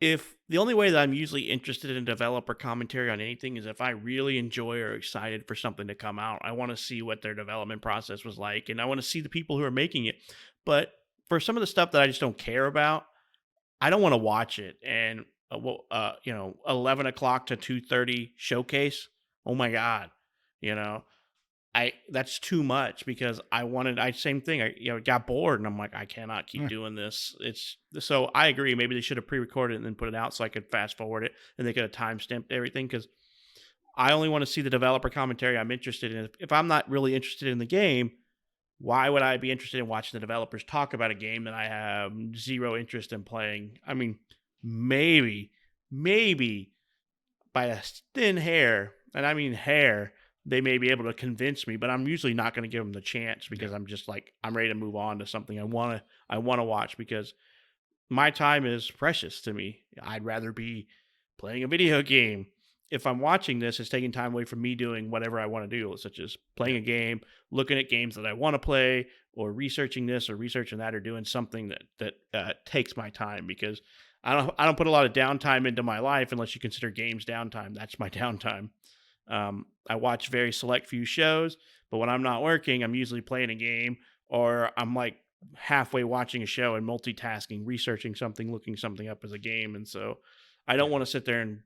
if the only way that I'm usually interested in developer commentary on anything is if I really enjoy or excited for something to come out, I want to see what their development process was like, and I want to see the people who are making it. But for some of the stuff that I just don't care about, I don't want to watch it. And 11 o'clock to 2:30 showcase. Oh my god, you know, that's too much because same thing. I got bored and I'm like, I cannot keep doing this. So I agree. Maybe they should have pre-recorded it and then put it out so I could fast forward it and they could have time-stamped everything, because I only want to see the developer commentary I'm interested in. If I'm not really interested in the game, why would I be interested in watching the developers talk about a game that I have zero interest in playing? I mean, maybe by a thin hair, and I mean hair, they may be able to convince me, but I'm usually not going to give them the chance because I'm just like, I'm ready to move on to something I want to watch, because my time is precious to me. I'd rather be playing a video game. If I'm watching this, it's taking time away from me doing whatever I want to do, such as playing a game, looking at games that I want to play, or researching this or researching that, or doing something that takes my time, because I don't put a lot of downtime into my life unless you consider games downtime. That's my downtime. I watch very select few shows, but when I'm not working, I'm usually playing a game, or I'm like halfway watching a show and multitasking, researching something, looking something up as a game. And so I don't want to sit there and,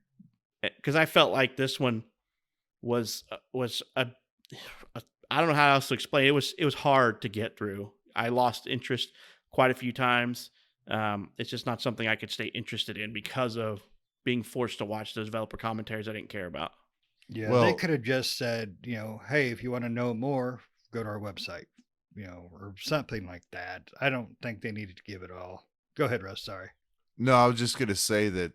because I felt like this one was I don't know how else to explain it. It was hard to get through. I lost interest quite a few times. It's just not something I could stay interested in because of being forced to watch those developer commentaries I didn't care about. Yeah, Well- they could have just said, hey, if you want to know more, go to our website, or something like that. I don't think they needed to give it all. Go ahead, Russ. Sorry. No, I was just going to say that,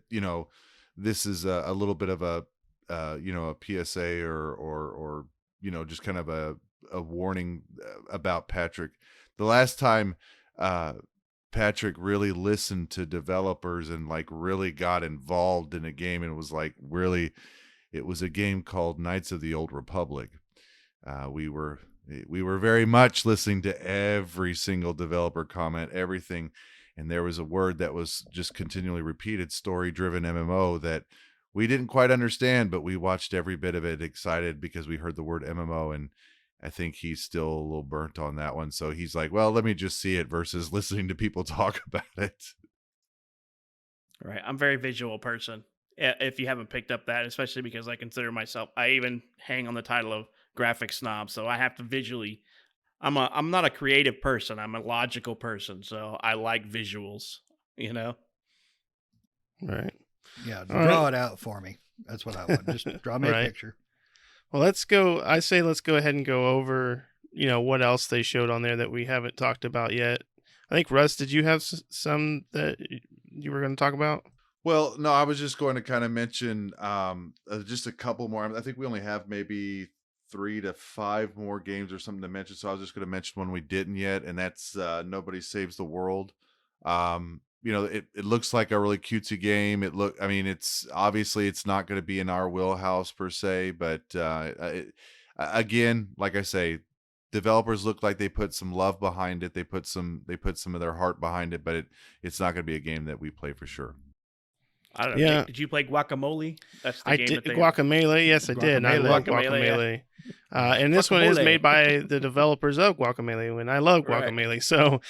this is a little bit of a PSA or just kind of a warning about Patrick. The last time Patrick really listened to developers and like really got involved in a game, and it was like really, it was a game called Knights of the Old Republic. We were very much listening to every single developer comment, everything. And there was a word that was just continually repeated, story-driven MMO, that we didn't quite understand, but we watched every bit of it excited because we heard the word MMO. And I think he's still a little burnt on that one. So he's like, well, let me just see it versus listening to people talk about it. Right. I'm a very visual person. If you haven't picked up that, especially because I consider myself, I even hang on the title of graphic snob. So I have to visually, I'm not a creative person. I'm a logical person. So I like visuals, Right. Yeah, All draw right. it out for me. That's what I want. Just draw me Right. a picture. Well, let's go ahead and go over, what else they showed on there that we haven't talked about yet. I think, Russ, did you have some that you were going to talk about? Well, no, I was just going to kind of mention just a couple more. I think we only have maybe 3 to 5 more games or something to mention. So I was just going to mention one we didn't yet, and that's Nobody Saves the World. It looks like a really cutesy game. It's obviously it's not going to be in our wheelhouse per se, but again, like I say, developers look like they put some love behind it. They put some of their heart behind it, but it's not going to be a game that we play for sure. I don't know. Yeah. Did you play Guacamole? That's the I game did that they Guacamelee. Yes, I did. I Guacamelee. love Guacamelee, Guacamelee. And this one is Guacamole. made by the developers of Guacamelee, and I love Right. Guacamelee. So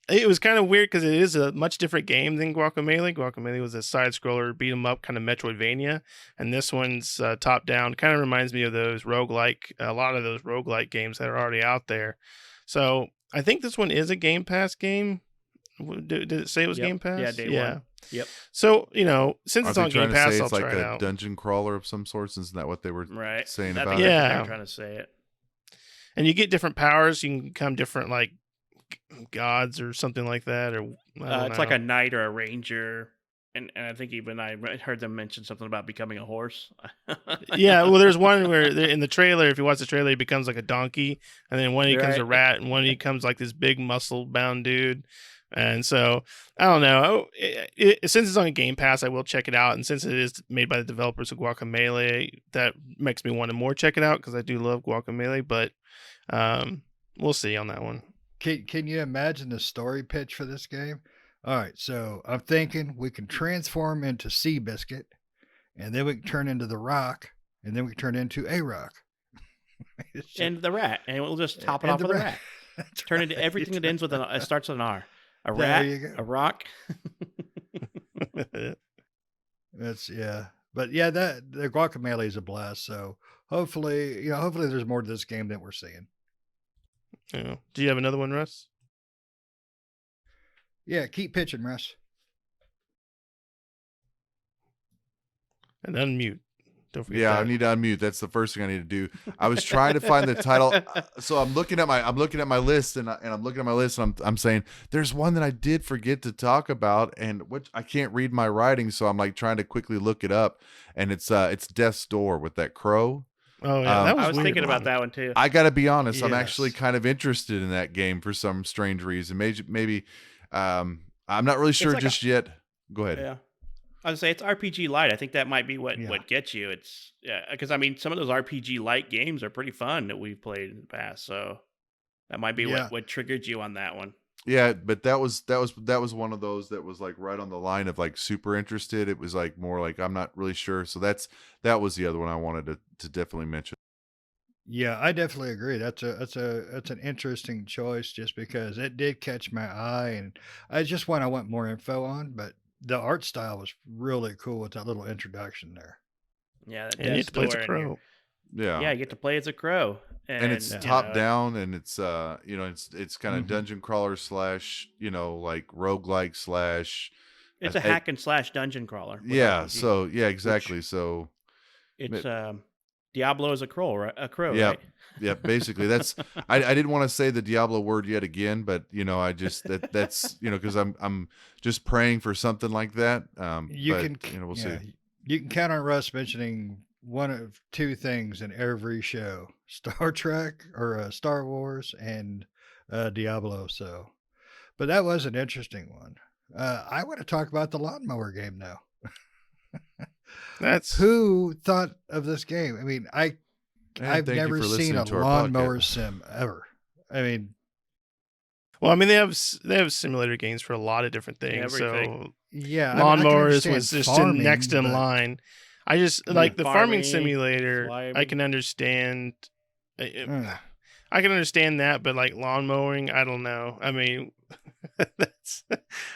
it was kind of weird because it is a much different game than Guacamelee. Guacamelee was a side-scroller, beat-em-up kind of Metroidvania, and this one's top-down. Kind of reminds me of those roguelike, a lot of those roguelike games that are already out there. So I think this one is a Game Pass game. Did it say it was Yep. Game Pass? Yeah, day one. Yep. So, since it's Are on they trying Game to Pass, say I'll it's like try it a out. dungeon crawler of some sorts? Isn't that what they were Right. saying I about think it? that's how Yeah. they're trying to say it. And you get different powers. You can become different, like, gods or something like that. Or I don't It's like know. a knight or a ranger. And I think even I heard them mention something about becoming a horse. Yeah, well, there's one where in the trailer, if you watch the trailer, he becomes like a donkey, and then one he becomes a Right. rat, and one he becomes like this big muscle-bound dude. And so I don't know. Since it's on Game Pass, I will check it out. And since it is made by the developers of Guacamelee, that makes me want to more check it out because I do love Guacamelee. But we'll see on that one. Can you imagine the story pitch for this game? All right, so I'm thinking we can transform into Seabiscuit, and then we can turn into the Rock, and then we can turn into a Rock. It's just- And the rat. And we'll just top it and off the with a rat. rat. That's Turn into right. everything that ends with it starts with an R. A There rat, you go. a rock. That's yeah. But yeah, that the Guacamelee is a blast. So hopefully, hopefully there's more to this game than we're seeing. Yeah. Do you have another one, Russ? Yeah, keep pitching, Russ. And unmute. Don't forget Yeah, that. I need to unmute. That's the first thing I need to do. I was trying to find the title, so I'm looking at my list, and I'm looking at my list, and I'm saying there's one that I did forget to talk about, and which I can't read my writing, so I'm like trying to quickly look it up, and it's Death's Door with that crow. Oh yeah, that was I was weird. thinking about that one too. I gotta be honest, I'm actually Yes. kind of interested in that game for some strange reason. Maybe I'm not really sure like just yet. Go ahead. Yeah. I would say it's RPG light. I think that might be what Yeah. gets you. It's because I mean some of those RPG light games are pretty fun that we've played in the past. So that might be Yeah. what triggered you on that one. Yeah, but that was one of those that was like right on the line of like super interested. It was like more like I'm not really sure. So that was the other one I wanted to definitely mention. Yeah, I definitely agree. That's an interesting choice just because it did catch my eye, and I just one I want more info on. But the art style was really cool with that little introduction there. Yeah, that And you get Death's to play as Door a and you're- crow. Yeah. Yeah, you get to play as a crow, And it's you top know, down, and it's it's kind of Mhm. dungeon crawler slash like roguelike slash It's a hack and slash dungeon crawler. with yeah. RPG. So yeah, exactly. So It's Diablo is a crow, right? A crow, Yeah. right? yeah, basically that's I didn't want to say the Diablo word yet again, but I just that's because I'm just praying for something like that. You but, can, we'll yeah, see. you can count on Russ mentioning one of two things in every show: Star Trek or Star Wars and Diablo. So, but that was an interesting one. I want to talk about the lawnmower game now. That's Who thought of this game? I mean, And I've thank you never for seen listening a to our lawnmower podcast. sim ever. I mean, well. I mean, they have simulator games for a lot of different things. Everything. yeah, I mean, I can Lawnmowers understand was just farming, next in but- line. I just like the farming Farming, simulator. I climbing. can understand. Mm. I can understand that, but like lawn mowing, I don't know. I mean,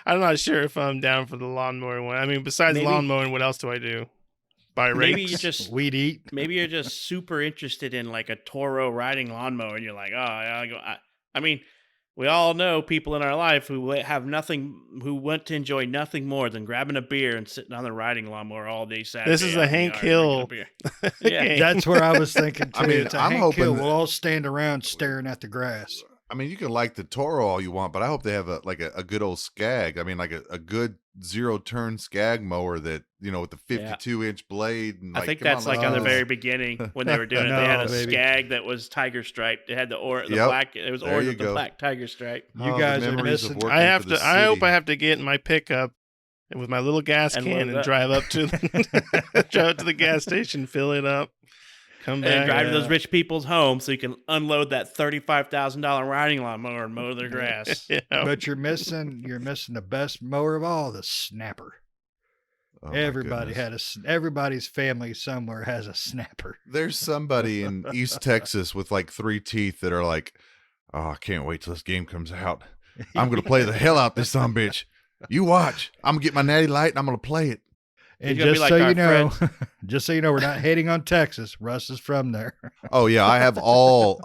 I'm not sure if I'm down for the lawnmower one. I mean, besides Maybe- lawn mowing, what else do I do? Buy Maybe rakes? you just Weed eat. maybe you're just super interested in like a Toro riding lawnmower, and you're like, oh, I mean, we all know people in our life who want to enjoy nothing more than grabbing a beer and sitting on the riding lawnmower all day Saturday. This is a out in the Hank yard drinking a Hill beer. Yeah. game. That's where I was thinking too. I mean, it's a I'm Hank hoping Hill. that- We'll all stand around staring at the grass. I mean, you can like the Toro all you want, but I hope they have a good old Skag. I mean, like a good 0-turn Skag mower that with the 52-inch blade. And I think that's like on the Oh. very beginning when they were doing it. They had No, a baby. Skag that was tiger striped. It had the Yep. black. It was There orange you with the go. black tiger stripe. You the guys are memories of missing- working I have for to. the I hope city. I have to get in my pickup with my little gas And can load and up. drive up to drive up to the gas station, fill it up, come back, And drive to those rich people's homes so you can unload that $35,000 riding lawnmower and mow their grass. Yeah. But you're missing the best mower of all, the Snapper. Oh, my Everybody goodness. everybody's family somewhere has a Snapper. There's somebody in East Texas with like 3 teeth that are like, oh, I can't wait till this game comes out. I'm gonna play the hell out this son bitch. You watch. I'm gonna get my natty light and I'm gonna play it. And He's gonna be just like so our you know, just so you know, we're not hating on Texas. Russ is from there. Oh yeah, I have all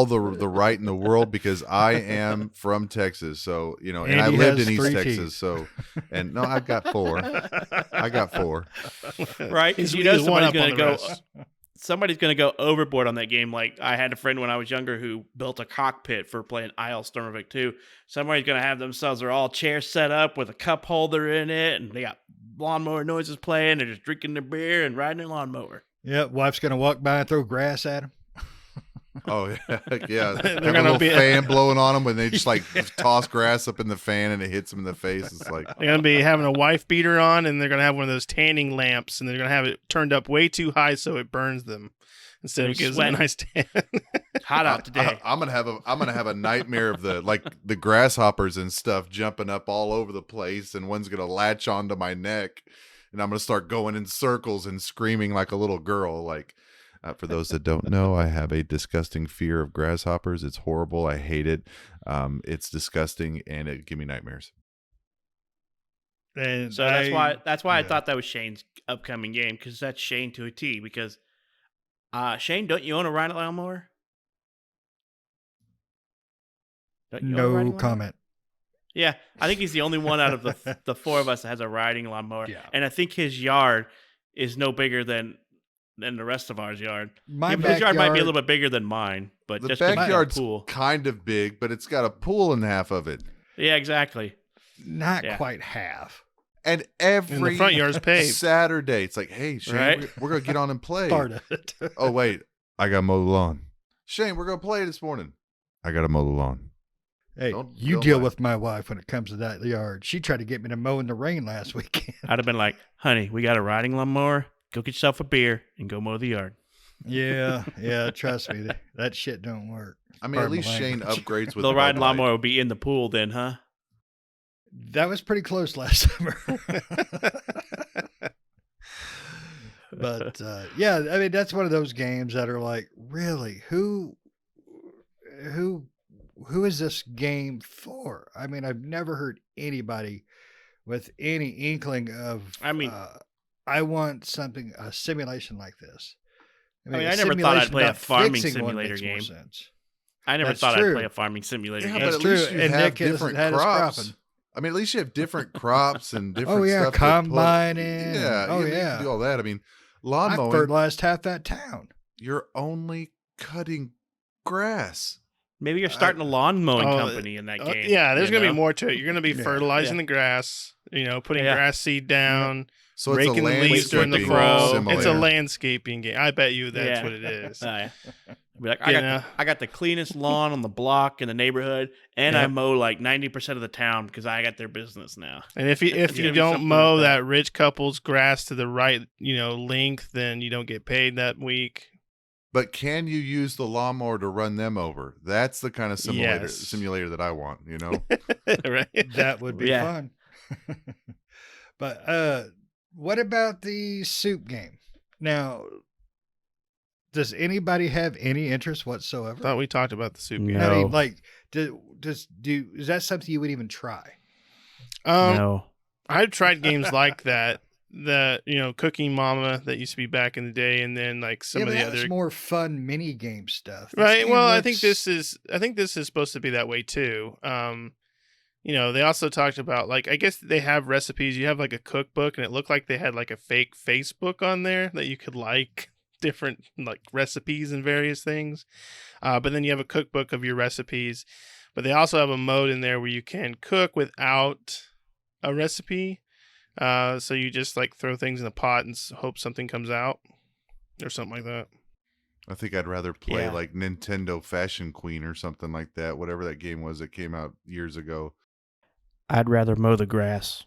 the right in the world because I am from Texas. So and I Andy lived has in East 3 Texas. teeth. So and no, I've got 4. I got 4. Right? Because He's- you know he's one somebody's up going on to the go. rest. Somebody's going to go overboard on that game. Like I had a friend when I was younger who built a cockpit for playing Isle Stormovik 2. Somebody's going to have themselves their all chairs set up with a cup holder in it, and they got lawnmower noises playing. They're just drinking their beer and riding their lawnmower. Yeah, wife's gonna walk by and throw grass at him. Oh yeah, yeah. They're Have a gonna little be- fan blowing on them when they just like toss grass up in the fan and it hits them in the face. It's like They're gonna be having a wife beater on, and they're gonna have one of those tanning lamps, and they're gonna have it turned up way too high so it burns them instead of They're gives them a sweating. nice tan. Hot out today. I'm gonna have a nightmare of the grasshoppers and stuff jumping up all over the place, and one's gonna latch onto my neck, and I'm gonna start going in circles and screaming like a little girl. Like, For those that don't know, I have a disgusting fear of grasshoppers. It's horrible. I hate it. It's disgusting, and it give me nightmares. And So that's why I yeah. thought that was Shane's upcoming game, because that's Shane to a T. Because Shane, don't you own a riding lawnmower? Don't you own a riding No lawnmower? comment. Yeah, I think he's the only one out of the four of us that has a riding lawnmower. Yeah. And I think his yard is no bigger than the rest of ours yard. My His yard might be a backyard- little bit bigger than mine, but The just 'cause it's a backyard's pool. kind of big, but it's got a pool in half of it. Yeah, exactly. Not Yeah. quite half. And And the every front yard's paved. Saturday, it's like, hey, Shane, Right? we're going to get on and play. Part of it. Oh, wait, I got to mow the lawn. Shane, we're going to play this morning. I got to mow the lawn. Hey, Don't you feel deal bad. with my wife when it comes to that yard. She tried to get me to mow in the rain last weekend. I'd have been like, honey, we got a riding lawnmower. Go get yourself a beer and go mow the yard. Yeah, trust me, that shit don't work. I mean, at Pardon my least Shane language. upgrades with The riding Bud Light. lawnmower would be in the pool then, huh? That was pretty close last summer. But yeah, I mean that's one of those games that are like, really, who is this game for? I mean, I've never heard anybody with any inkling of. I mean- I want a simulation like this. I mean, a I never thought I'd simulation play a about farming fixing one simulator makes more game. sense. I never That's thought true. I'd play a farming simulator Yeah, game. but That's at least true. you And have Nick hasn't different had his crops. cropping. I mean, at least you have different crops and different Oh yeah, stuff. to put- combining. Yeah. Oh you yeah. can do all that. I mean, I lawn mowing, fertilized half that town. you're only cutting grass. Maybe you're starting a lawn mowing Oh, company in that game. Yeah, there's you gonna know? be more to it. You're gonna be Yeah. fertilizing the grass. Putting Yeah. grass seed down, So it's a raking the leaves during the landscaping fall. simulator. It's a landscaping game. I bet you that's Yeah. what it is. Yeah. Be like, You know? I got the cleanest lawn on the block in the neighborhood, and I Yep. mow like 90% of the town because I got their business now. And if you It's you gonna be don't something mow like that. that rich couple's grass to the right, length, then you don't get paid that week. But can you use the lawnmower to run them over? That's the kind of Yes. simulator that I want, you know? Right? That would be Yeah. fun. But what about the soup game? Now, does anybody have any interest I whatsoever? thought we talked about the soup game. No. I mean, like, is that something you would even try? No. I've tried games like that. Cooking Mama that used to be back in the day, and then like some but of the that's other more fun mini game stuff. This right. game Well, I think looks- this is supposed to be that way too. They also talked about I guess they have recipes. You have like a cookbook, and it looked like they had like a fake Facebook on there that you could like different like recipes and various things. But then you have a cookbook of your recipes. But they also have a mode in there where you can cook without a recipe. So you just like throw things in a pot and hope something comes out or something like that. I think I'd rather play Yeah. like Nintendo Fashion Queen or something like that, whatever that game was that came out years ago. I'd rather mow the grass.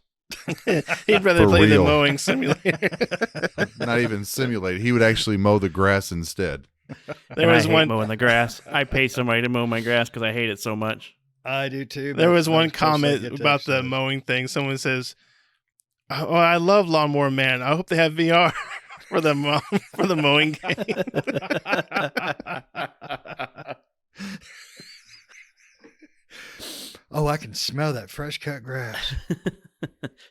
He'd rather For play real. the mowing simulator. Not even simulate. He would actually mow the grass instead. There And was I hate one. mowing the grass. I pay somebody to mow my grass because I hate it so much. I do too. There but was one I'm supposed to comment get to about the exercise. mowing thing. Someone says, "Oh, I love Lawnmower Man. I hope they have VR for the for the mowing game." Oh, I can smell that fresh cut grass.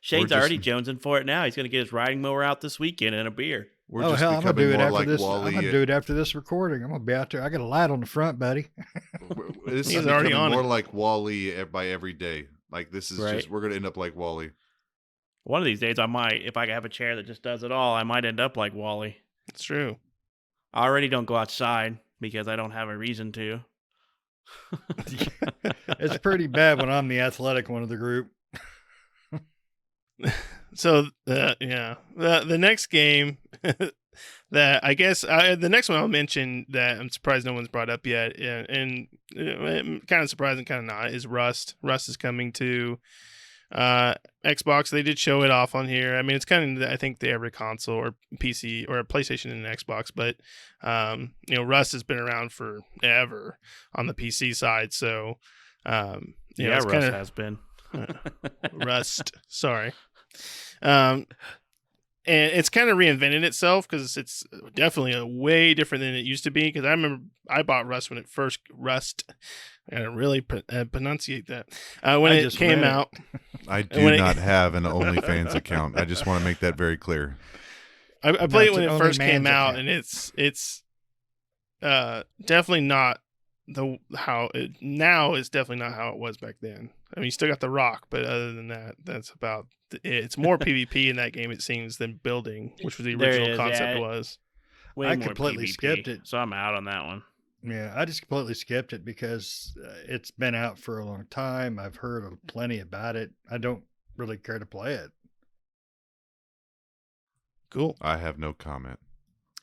Shane's just- already jonesing for it now. He's going to get his riding mower out this weekend and a beer. We're Oh just hell, I'm gonna becoming do it more after like this. Wally. I'm gonna do it after this recording. I'm gonna be out there. I got a light on the front, buddy. This He's is already becoming on more it. like Wally by every day. Like this is Right. just we're gonna end up like Wally. One of these days, I might, if I have a chair that just does it all, I might end up like Wally. It's true. I already don't go outside because I don't have a reason to. It's pretty bad when I'm the athletic one of the group. So the next game that I guess the next one I'll mention that I'm surprised no one's brought up yet, and kind of surprising, kind of not, is Rust. Rust is coming to Xbox. They did show it off on here. I mean, it's kind of I think the every console or PC or PlayStation and Xbox, but Rust has been around forever on the PC side. So Yeah, it's Russ kinda, has been. Rust. Sorry. and it's kind of reinvented itself because it's definitely a way different than it used to be. Because I remember I bought Rust when it first I gotta really pronunciate that when I it just came read it. out. I And when do it- not have an OnlyFans account. I just want to make that very clear. I played it it's when an it first OnlyMans came out, account. and it's definitely not now is definitely not how it was back then. I mean, you still got the rock, but other than that, that's about it. It's more PvP in that game, it seems, than building, which was the There original is, concept yeah. was. Way I more completely PvP, skipped it. so I'm out on that one. Yeah, I just completely skipped it because it's been out for a long time. I've heard plenty about it. I don't really care to play it. Cool. I have no comment.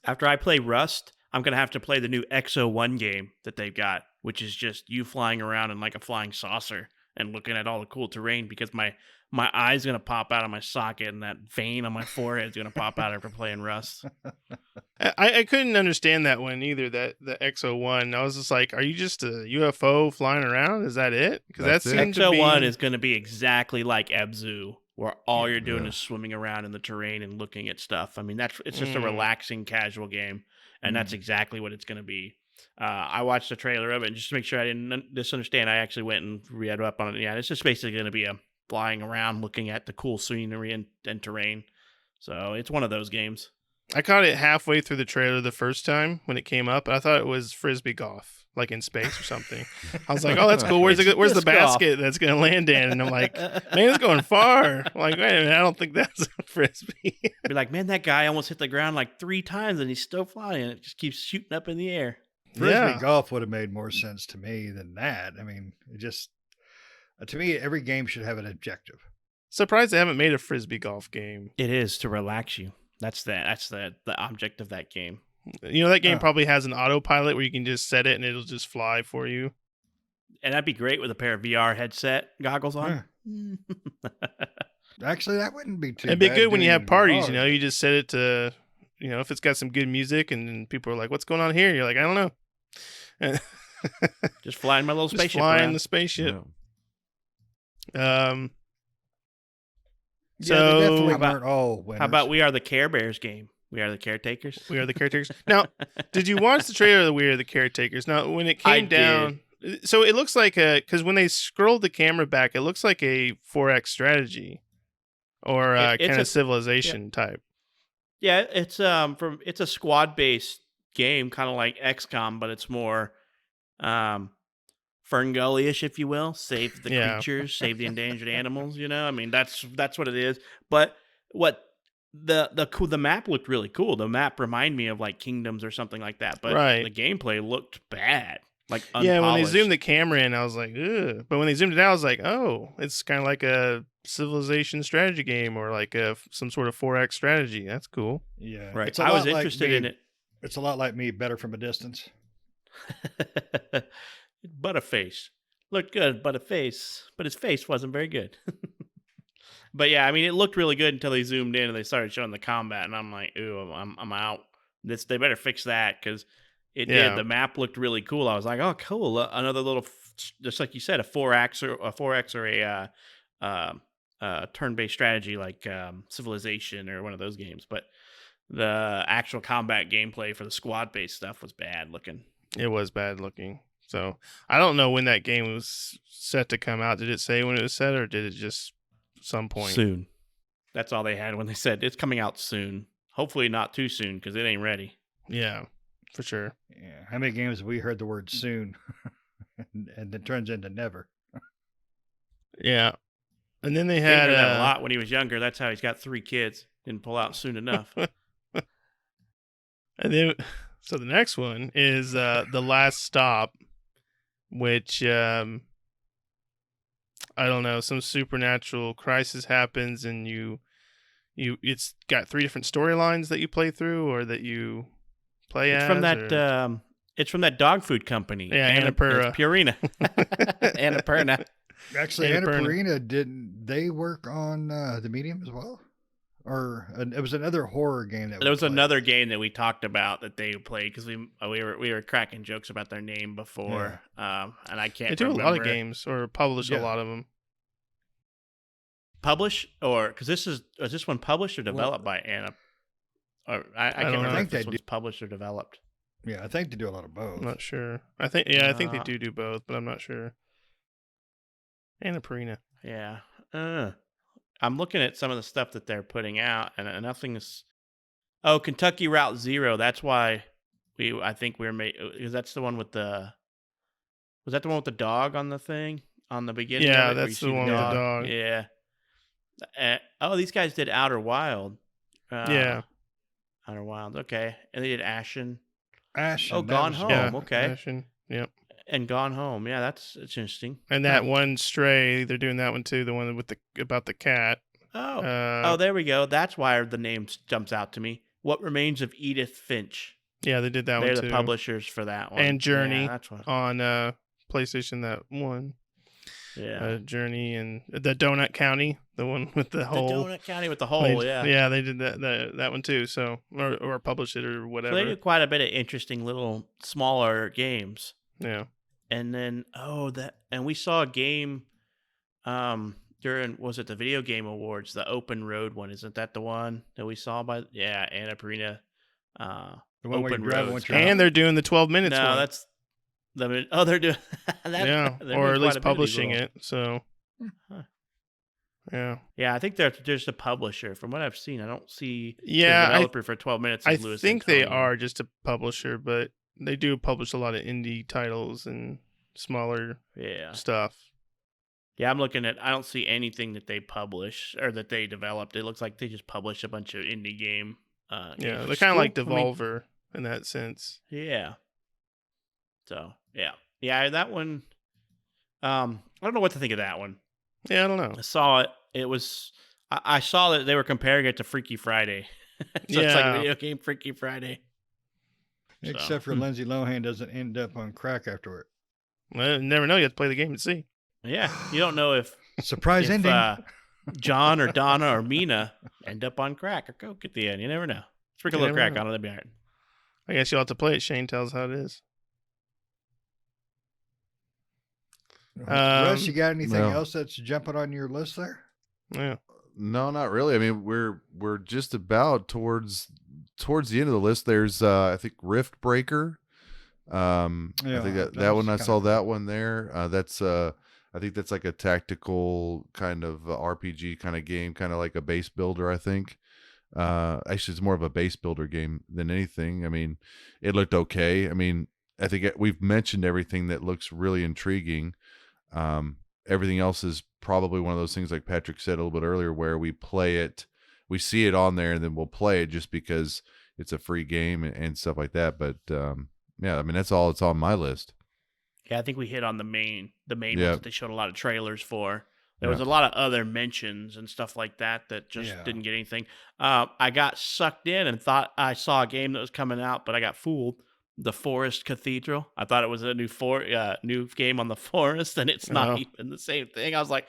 After I play Rust, I'm going to have to play the new XO1 game that they've got, which is just you flying around in like a flying saucer and looking at all the cool terrain because my eye's going to pop out of my socket and that vein on my forehead is going to pop out after playing Rust. I couldn't understand that one either. That the XO1, I was just like, are you just a UFO flying around? Is that it? Because that That's it. seemed to XO1 be is going to be exactly like Ebzu, where all Yeah. you're doing Yeah. is swimming around in the terrain and looking at stuff. I mean, it's just a Mm. relaxing, casual game, and that's exactly what it's going to be. I watched the trailer of it, and just to make sure I didn't misunderstand, I actually went and read up on it. Yeah, it's just basically going to be a flying around, looking at the cool scenery and terrain. So it's one of those games. I caught it halfway through the trailer the first time when it came up. I thought it was frisbee golf, like in space or something. I was like, "Oh, that's cool. Where's It's where's the disc golf. basket that's gonna land in?" And I'm like, "Man, it's going far." I'm like, wait a minute, I don't think that's a frisbee. Be like, man, that guy almost hit the ground like 3 times, and he's still flying. It just keeps shooting up in the air. Frisbee Yeah. golf would have made more sense to me than that. I mean, it just to me, every game should have an objective. Surprised they haven't made a frisbee golf game. It is to relax you. That's the object of that game. You know, that game Oh. probably has an autopilot where you can just set it and it'll just fly for you. And that'd be great with a pair of VR headset goggles on. Actually, that wouldn't be too. It'd be bad good when you doing have parties. VR. You know, you just set it to, you know, if it's got some good music and then people are like, "What's going on here?" You're like, "I don't know." And Just flying my little just spaceship flying around. the spaceship. Yeah. Yeah, So they definitely How about- weren't all winners. How about We Are the Care Bears game? We Are the Caretakers. We Are the Caretakers. Now, did you watch the trailer of the We Are the Caretakers? Now, when it I came down, so it looks like because when they scrolled the camera back, it looks like a 4X strategy or It's kind a- of civilization type. Yeah, it's a squad based game, kind of like XCOM, but it's more Ferngully-ish, if you will. Save the Yeah. creatures, save the endangered animals. You know, I mean that's what it is. But what the map looked really cool. The map reminded me of like Kingdoms or something like that. But Right. the gameplay looked bad. Like Yeah, when they unpolished. zoomed the camera in, I was like, ugh. But when they zoomed it out, I was like, oh, it's kind of like a civilization strategy game or like some sort of 4X strategy. That's cool. Yeah, Right. it's a I was lot like interested me- in it. It's a lot like me, better from a distance. Butterface looked good, but his face wasn't very good. But yeah, I mean, it looked really good until they zoomed in and they started showing the combat, and I'm like, ooh, I'm out. They better fix that because it Yeah. did. The map looked really cool. I was like, oh, cool, another little, just like you said, a 4X or a turn-based strategy like Civilization or one of those games, but. The actual combat gameplay for the squad-based stuff was bad looking. It was bad looking. So I don't know when that game was set to come out. Did it say when it was set or did it just some point? Soon. That's all they had when they said it's coming out soon. Hopefully not too soon because it ain't ready. Yeah, for sure. Yeah, how many games have we heard the word soon, and it turns into never? Yeah. And then they He had heard that a lot when he was younger. That's how he's got 3 kids. Didn't pull out soon enough. and then so the next one is The Last Stop, which I don't know, some supernatural crisis happens and you it's got 3 different storylines that you play through or that you play It's as. from that. or- It's from that dog food company. Yeah, Annapurna. It's Purina. Annapurna. Actually, Annapurna. Annapurna didn't they work on the Medium as well? Or it was another horror game that There was we played. another game that we talked about that they played because we were cracking jokes about their name before, and I can't. They do a lot of remember. games or publish a Yeah. lot of them. published, or because is this one published or developed by Anna? Or I can't don't know. remember I if think this they one's published or developed. Yeah, I think they do a lot of both. I'm not sure. I think they Uh, do both, but I'm not sure. Annapurna. Yeah. I'm looking at some of the stuff that they're putting out, and nothing is. Oh, Kentucky Route Zero. That's why I think we're made. Because that's the one with the. Was that the one with the dog on the thing on the beginning? Yeah, of it, where that's you the see one with the dog. Yeah. These guys did Outer Wild. Yeah. Outer Wild. Okay, and they did Ashen. Ashen. Oh, that Gone was- Home. Yeah. okay. Ashen. Yep. And Gone Home. Yeah, that's interesting. And that one Stray, they're doing that one too. The one with about the cat. Oh, there we go. That's why the name jumps out to me. What Remains of Edith Finch. Yeah, they did that They're one the too. publishers for that one. And Journey. Yeah, that's what. On PlayStation, that one. Yeah. Journey and the Donut County, the one with the hole. The Donut County with the hole. Yeah. Yeah, they did that one too. So or publish it or So whatever. they do quite a bit of interesting little smaller games. Yeah. And then and we saw a game during, was it the Video Game Awards, the Open Road one? Isn't that the one that we saw Annapurna? The one where you Open drive Roads. with your And they're doing the 12 minutes No, one. that's they're doing yeah, they're or doing at quite least a bit of these publishing little- it. So Huh. yeah. Yeah, I think they're just a publisher. From what I've seen, I don't see Yeah, the developer for 12 minutes. I is Lewis think they Antonio. are just a publisher, but they do publish a lot of indie titles and smaller Yeah. stuff. Yeah, I'm looking at. I don't see anything that they publish or that they developed. It looks like they just publish a bunch of indie game. Yeah, games. they're kind of like Cool. I mean, Devolver in that sense. yeah. So yeah, that one. I don't know what to think of that one. Yeah, I don't know. I saw it. It was. I saw that they were comparing it to Freaky Friday. So it's like Yeah. a video game Freaky Friday. Except for Lindsay Lohan doesn't end up on crack afterward. Well, never know. You have to play the game and see. Yeah, you don't know if Surprise ending. John or Donna or Mina end up on crack or coke at the end. You never know. Sprinkle a You little never crack know. on it. That'd be all right. I guess you'll have to play it. Shane tells how it is. Russ, you got anything no. else that's jumping on your list there? Yeah. No, not really. I mean, we're just about towards the end of the list. There's I think Rift Breaker. I think Yeah, that one I that's saw kinda that cool. one there. That's I think that's like a tactical kind of RPG kind of game, kind of like a base builder, I think. Actually, it's more of a base builder game than anything. I mean, it looked okay. I mean, I think we've mentioned everything that looks really intriguing. Everything else is probably one of those things, like Patrick said a little bit earlier, where we play it, we see it on there, and then we'll play it just because it's a free game and stuff like that. But yeah, I mean, that's all it's on my list. Yeah, I think we hit on the main Yeah. ones that they showed a lot of trailers for. There was Yeah. a lot of other mentions and stuff like that just Yeah. didn't get anything. I got sucked in and thought I saw a game that was coming out, but I got fooled. The Forest Cathedral. I thought it was a new game on the Forest, and it's not Oh. even the same thing. I was like,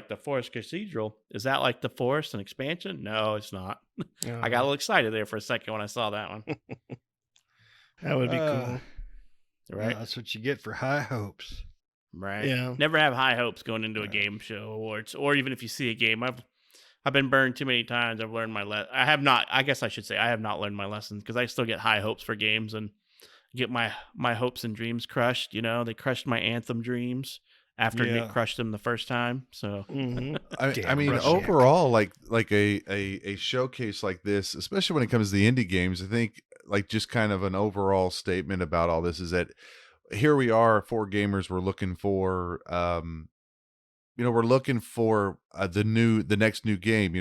the Forest Cathedral. Is that like the Forest and expansion? No, it's not. I got a little excited there for a second when I saw that one. That would be Uh, cool. Right. That's what you get for high hopes. Right. Yeah. Never have high hopes going into a Yeah. game show awards, or even if you see a game. I've been burned too many times. I've learned my I have not. I guess I should say I have not learned my lessons, because I still get high hopes for games and get my hopes and dreams crushed. You know, they crushed my Anthem dreams after Yeah. Nick crushed them the first time. So Mhm. I Damn mean, Russiac. overall, like a showcase like this, especially when it comes to the indie games, I think like just kind of an overall statement about all this is that here we are, 4Gamers. We're looking for, we're looking for the next new game.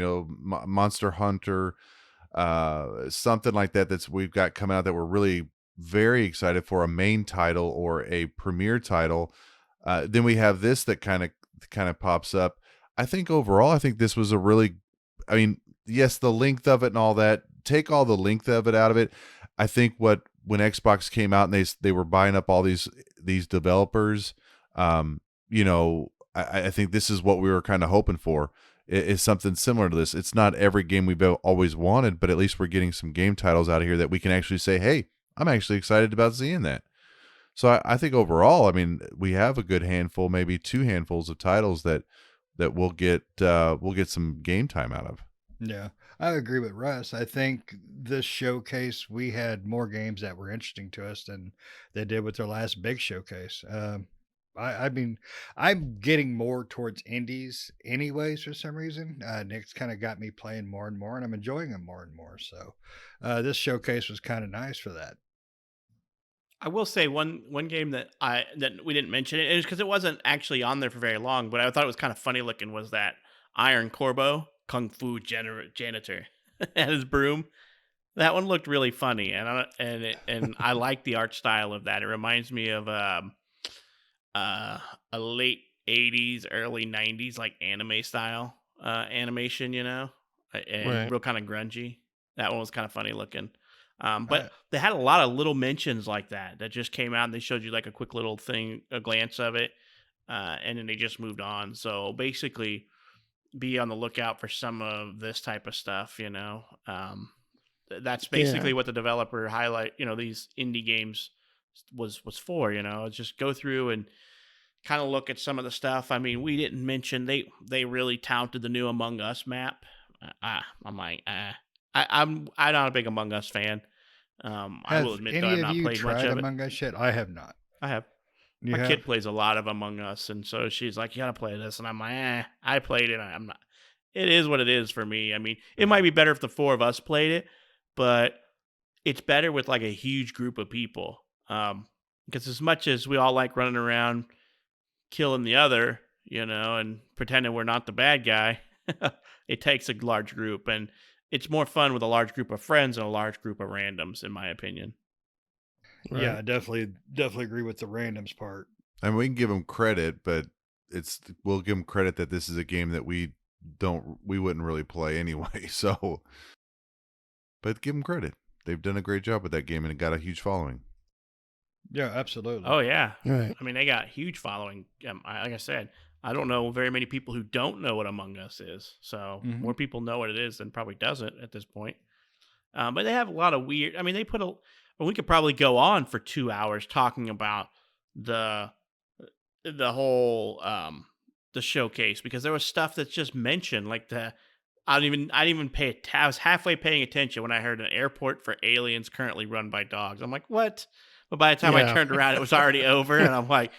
Monster Hunter, something like that. That's we've got coming out that we're really very excited for, a main title or a premiere title. Then we have this that kind of pops up. I think overall, I think this was a really, I mean, yes, the length of it and all that, take all the length of it out of it. I think when Xbox came out and they were buying up all these developers, I think this is what we were kind of hoping for. Is something similar to this. It's not every game we've always wanted, but at least we're getting some game titles out of here that we can actually say, hey, I'm actually excited about seeing that. So I think overall, I mean, we have a good handful, maybe two handfuls of titles that that we'll get some game time out of. Yeah, I agree with Russ. I think this showcase, we had more games that were interesting to us than they did with their last big showcase. I mean, I'm getting more towards indies anyways for some reason. Nick's kind of got me playing more and more, and I'm enjoying them more and more. So this showcase was kind of nice for that. I will say one game that we didn't mention it is because it wasn't actually on there for very long, but I thought it was kind of funny looking. Was that Iron Corbo Kung Fu janitor and his broom? That one looked really funny, and I like the art style of that. It reminds me of a late '80s, early '90s like anime style animation, and Right. real kind of grungy. That one was kind of funny looking. Uh, But they had a lot of little mentions like that just came out, and they showed you like a quick little thing, a glance of it, and then they just moved on. So basically, be on the lookout for some of this type of stuff. That's Yeah. basically what the developer highlight. These indie games was for. Just go through and kind of look at some of the stuff. I mean, we didn't mention they really touted the new Among Us map. I'm like, I'm not a big Among Us fan. I will have admit that any I've of not you played much tried of it. Among Us yet? I have not. I have. You My have? kid plays a lot of Among Us, and so she's like, "You gotta play this," and I'm like, I played it. I'm not. It is what it is for me. I mean, it might be better if the four of us played it, but it's better with like a huge group of people. Because as much as we all like running around killing the other, and pretending we're not the bad guy, it takes a large group, and it's more fun with a large group of friends and a large group of randoms, in my opinion. Yeah, Right. I definitely agree with the randoms part. I mean, we can give them credit, but we'll give them credit that this is a game that we wouldn't really play anyway. So, but give them credit. They've done a great job with that game, and it got a huge following. Yeah, absolutely. Oh yeah, Right. I mean they got huge following. Like I said, I don't know very many people who don't know what Among Us is. So Mhm. more people know what it is than probably doesn't at this point. But they have a lot of weird. I mean, they put a. Well, we could probably go on for 2 hours talking about the the whole the showcase because there was stuff that's just mentioned like the. I didn't even pay. I was halfway paying attention when I heard an airport for aliens currently run by dogs. I'm like, what? But by the time I Yeah. turned around, it was already over, and I'm like,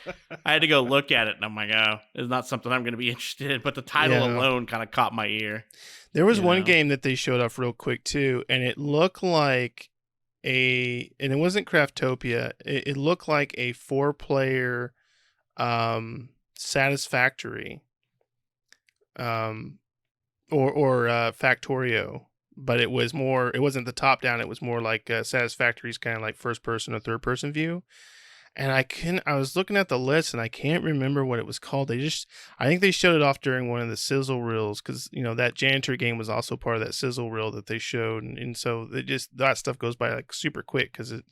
I had to go look at it, and I'm like, oh, it's not something I'm going to be interested in. But the title Yeah. alone kind of caught my ear. There was You one know? game that they showed off real quick too, and it looked like and it wasn't Craftopia. It looked like a 4-player Satisfactory um or Factorio, but it wasn't the top down, it was more like Satisfactory's kind of like first person or third person view. And I was looking at the list and I can't remember what it was called. I think they showed it off during one of the sizzle reels because that janitor game was also part of that sizzle reel that they showed, and so that stuff goes by like super quick because it.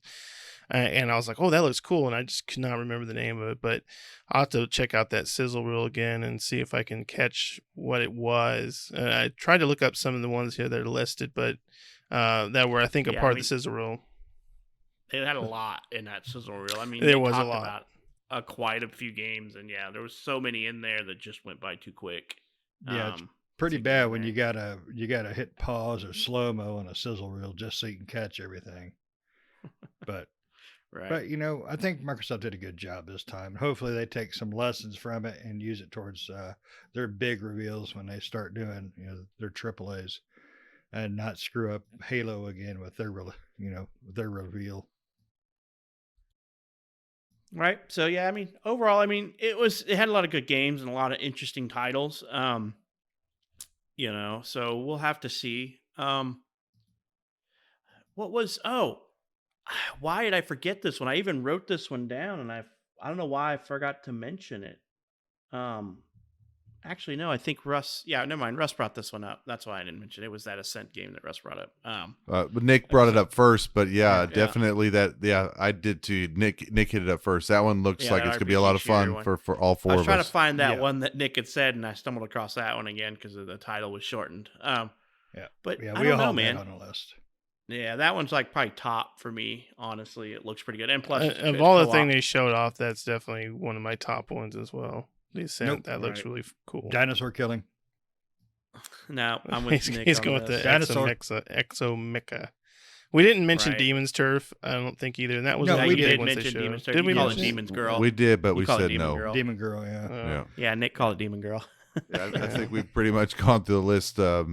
And I was like, oh, that looks cool, and I just could not remember the name of it. But I'll have to check out that sizzle reel again and see if I can catch what it was. I tried to look up some of the ones here that are listed, but that were I think a Yeah, part I of the mean, sizzle reel. It had a lot in that sizzle reel. I mean, There they was a talked lot. about quite a few games, and yeah, there was so many in there that just went by too quick. Yeah, it's Um, pretty to get bad in when there. you gotta hit pause or slow mo on a sizzle reel just so you can catch everything. But Right. but I think Microsoft did a good job this time. Hopefully, they take some lessons from it and use it towards their big reveals when they start doing their AAA's and not screw up Halo again with their their reveal. Right. So yeah, I mean, overall, I mean, it had a lot of good games and a lot of interesting titles. So we'll have to see. What was why did I forget this one? I even wrote this one down and I don't know why I forgot to mention it. Um Actually no, I think Russ never mind. Russ brought this one up. That's why I didn't mention it. It was that Ascent game that Russ brought up. But Nick brought it up first, but yeah, Yeah. definitely I did too. Nick hit it up first. That one looks Yeah, like that it's gonna be a lot of RPG shooter fun one. for all four I was of trying to us. find that Yeah. one that Nick had said, and I stumbled across that one again because the title was shortened. Yeah, But yeah, I we don't all know, had man. on the list. Yeah, that one's like probably top for me. Honestly, it looks pretty good, and plus Of all the things they showed off, that's definitely one of my top ones as well. The Ascent. Nope. That looks Right. really cool. Dinosaur killing. No, I'm with Nick. He's on going with the this. Dinosaur. Exomecha. We didn't mention Right. Demon's Turf. I don't think either. And that was No, one of we the did big ones they mention showed. Demon's Turf. Did You we call mention it it? Demon's Girl. We did, but You we call it said Demon no. Girl. Demon Girl, yeah. Yeah. Yeah, Nick called it Demon Girl. Yeah, I think we've pretty much gone through the list. I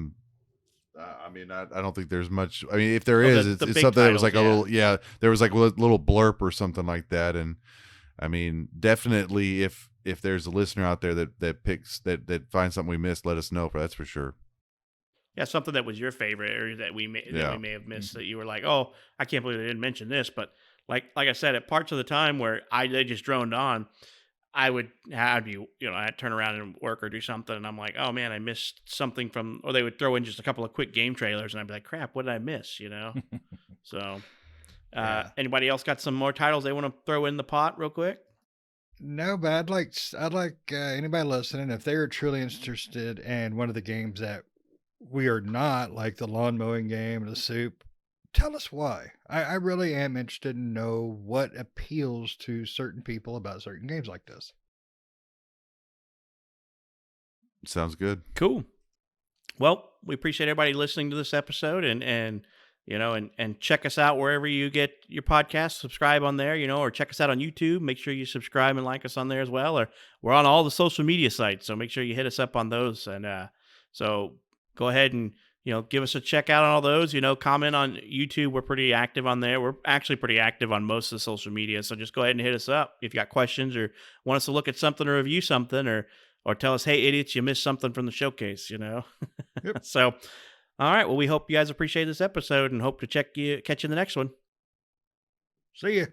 mean, I don't think there's much. I mean, if there Oh, is, the it's big something that was like titles, a little, there was like a little blurb or something like that. And I mean, definitely, if there's a listener out there that picks that finds something we missed, let us know. That's for sure. Yeah, something that was your favorite or that we may Yeah. have missed that you were like, oh, I can't believe they didn't mention this. But like I said, at parts of the time where they just droned on, I'd be, I'd turn around and work or do something, and I'm like, oh man, I missed something from, or they would throw in just a couple of quick game trailers, and I'd be like, crap, what did I miss? So, Yeah. anybody else got some more titles they want to throw in the pot real quick? No, but I'd like anybody listening, if they are truly interested in one of the games that we are not, like the lawn mowing game or the soup, tell us why. I really am interested in know what appeals to certain people about certain games like this. Sounds good. Cool. Well, we appreciate everybody listening to this episode and check us out wherever you get your podcast. Subscribe on there, or check us out on YouTube. Make sure you subscribe and like us on there as well. Or we're on all the social media sites, so make sure you hit us up on those. And so go ahead and give us a check out on all those. Comment on YouTube. We're pretty active on there. We're actually pretty active on most of the social media. So just go ahead and hit us up if you got questions or want us to look at something or review something or tell us, hey, idiots, you missed something from the showcase, Yep. So, all right. Well, we hope you guys appreciate this episode and hope to catch you in the next one. See ya.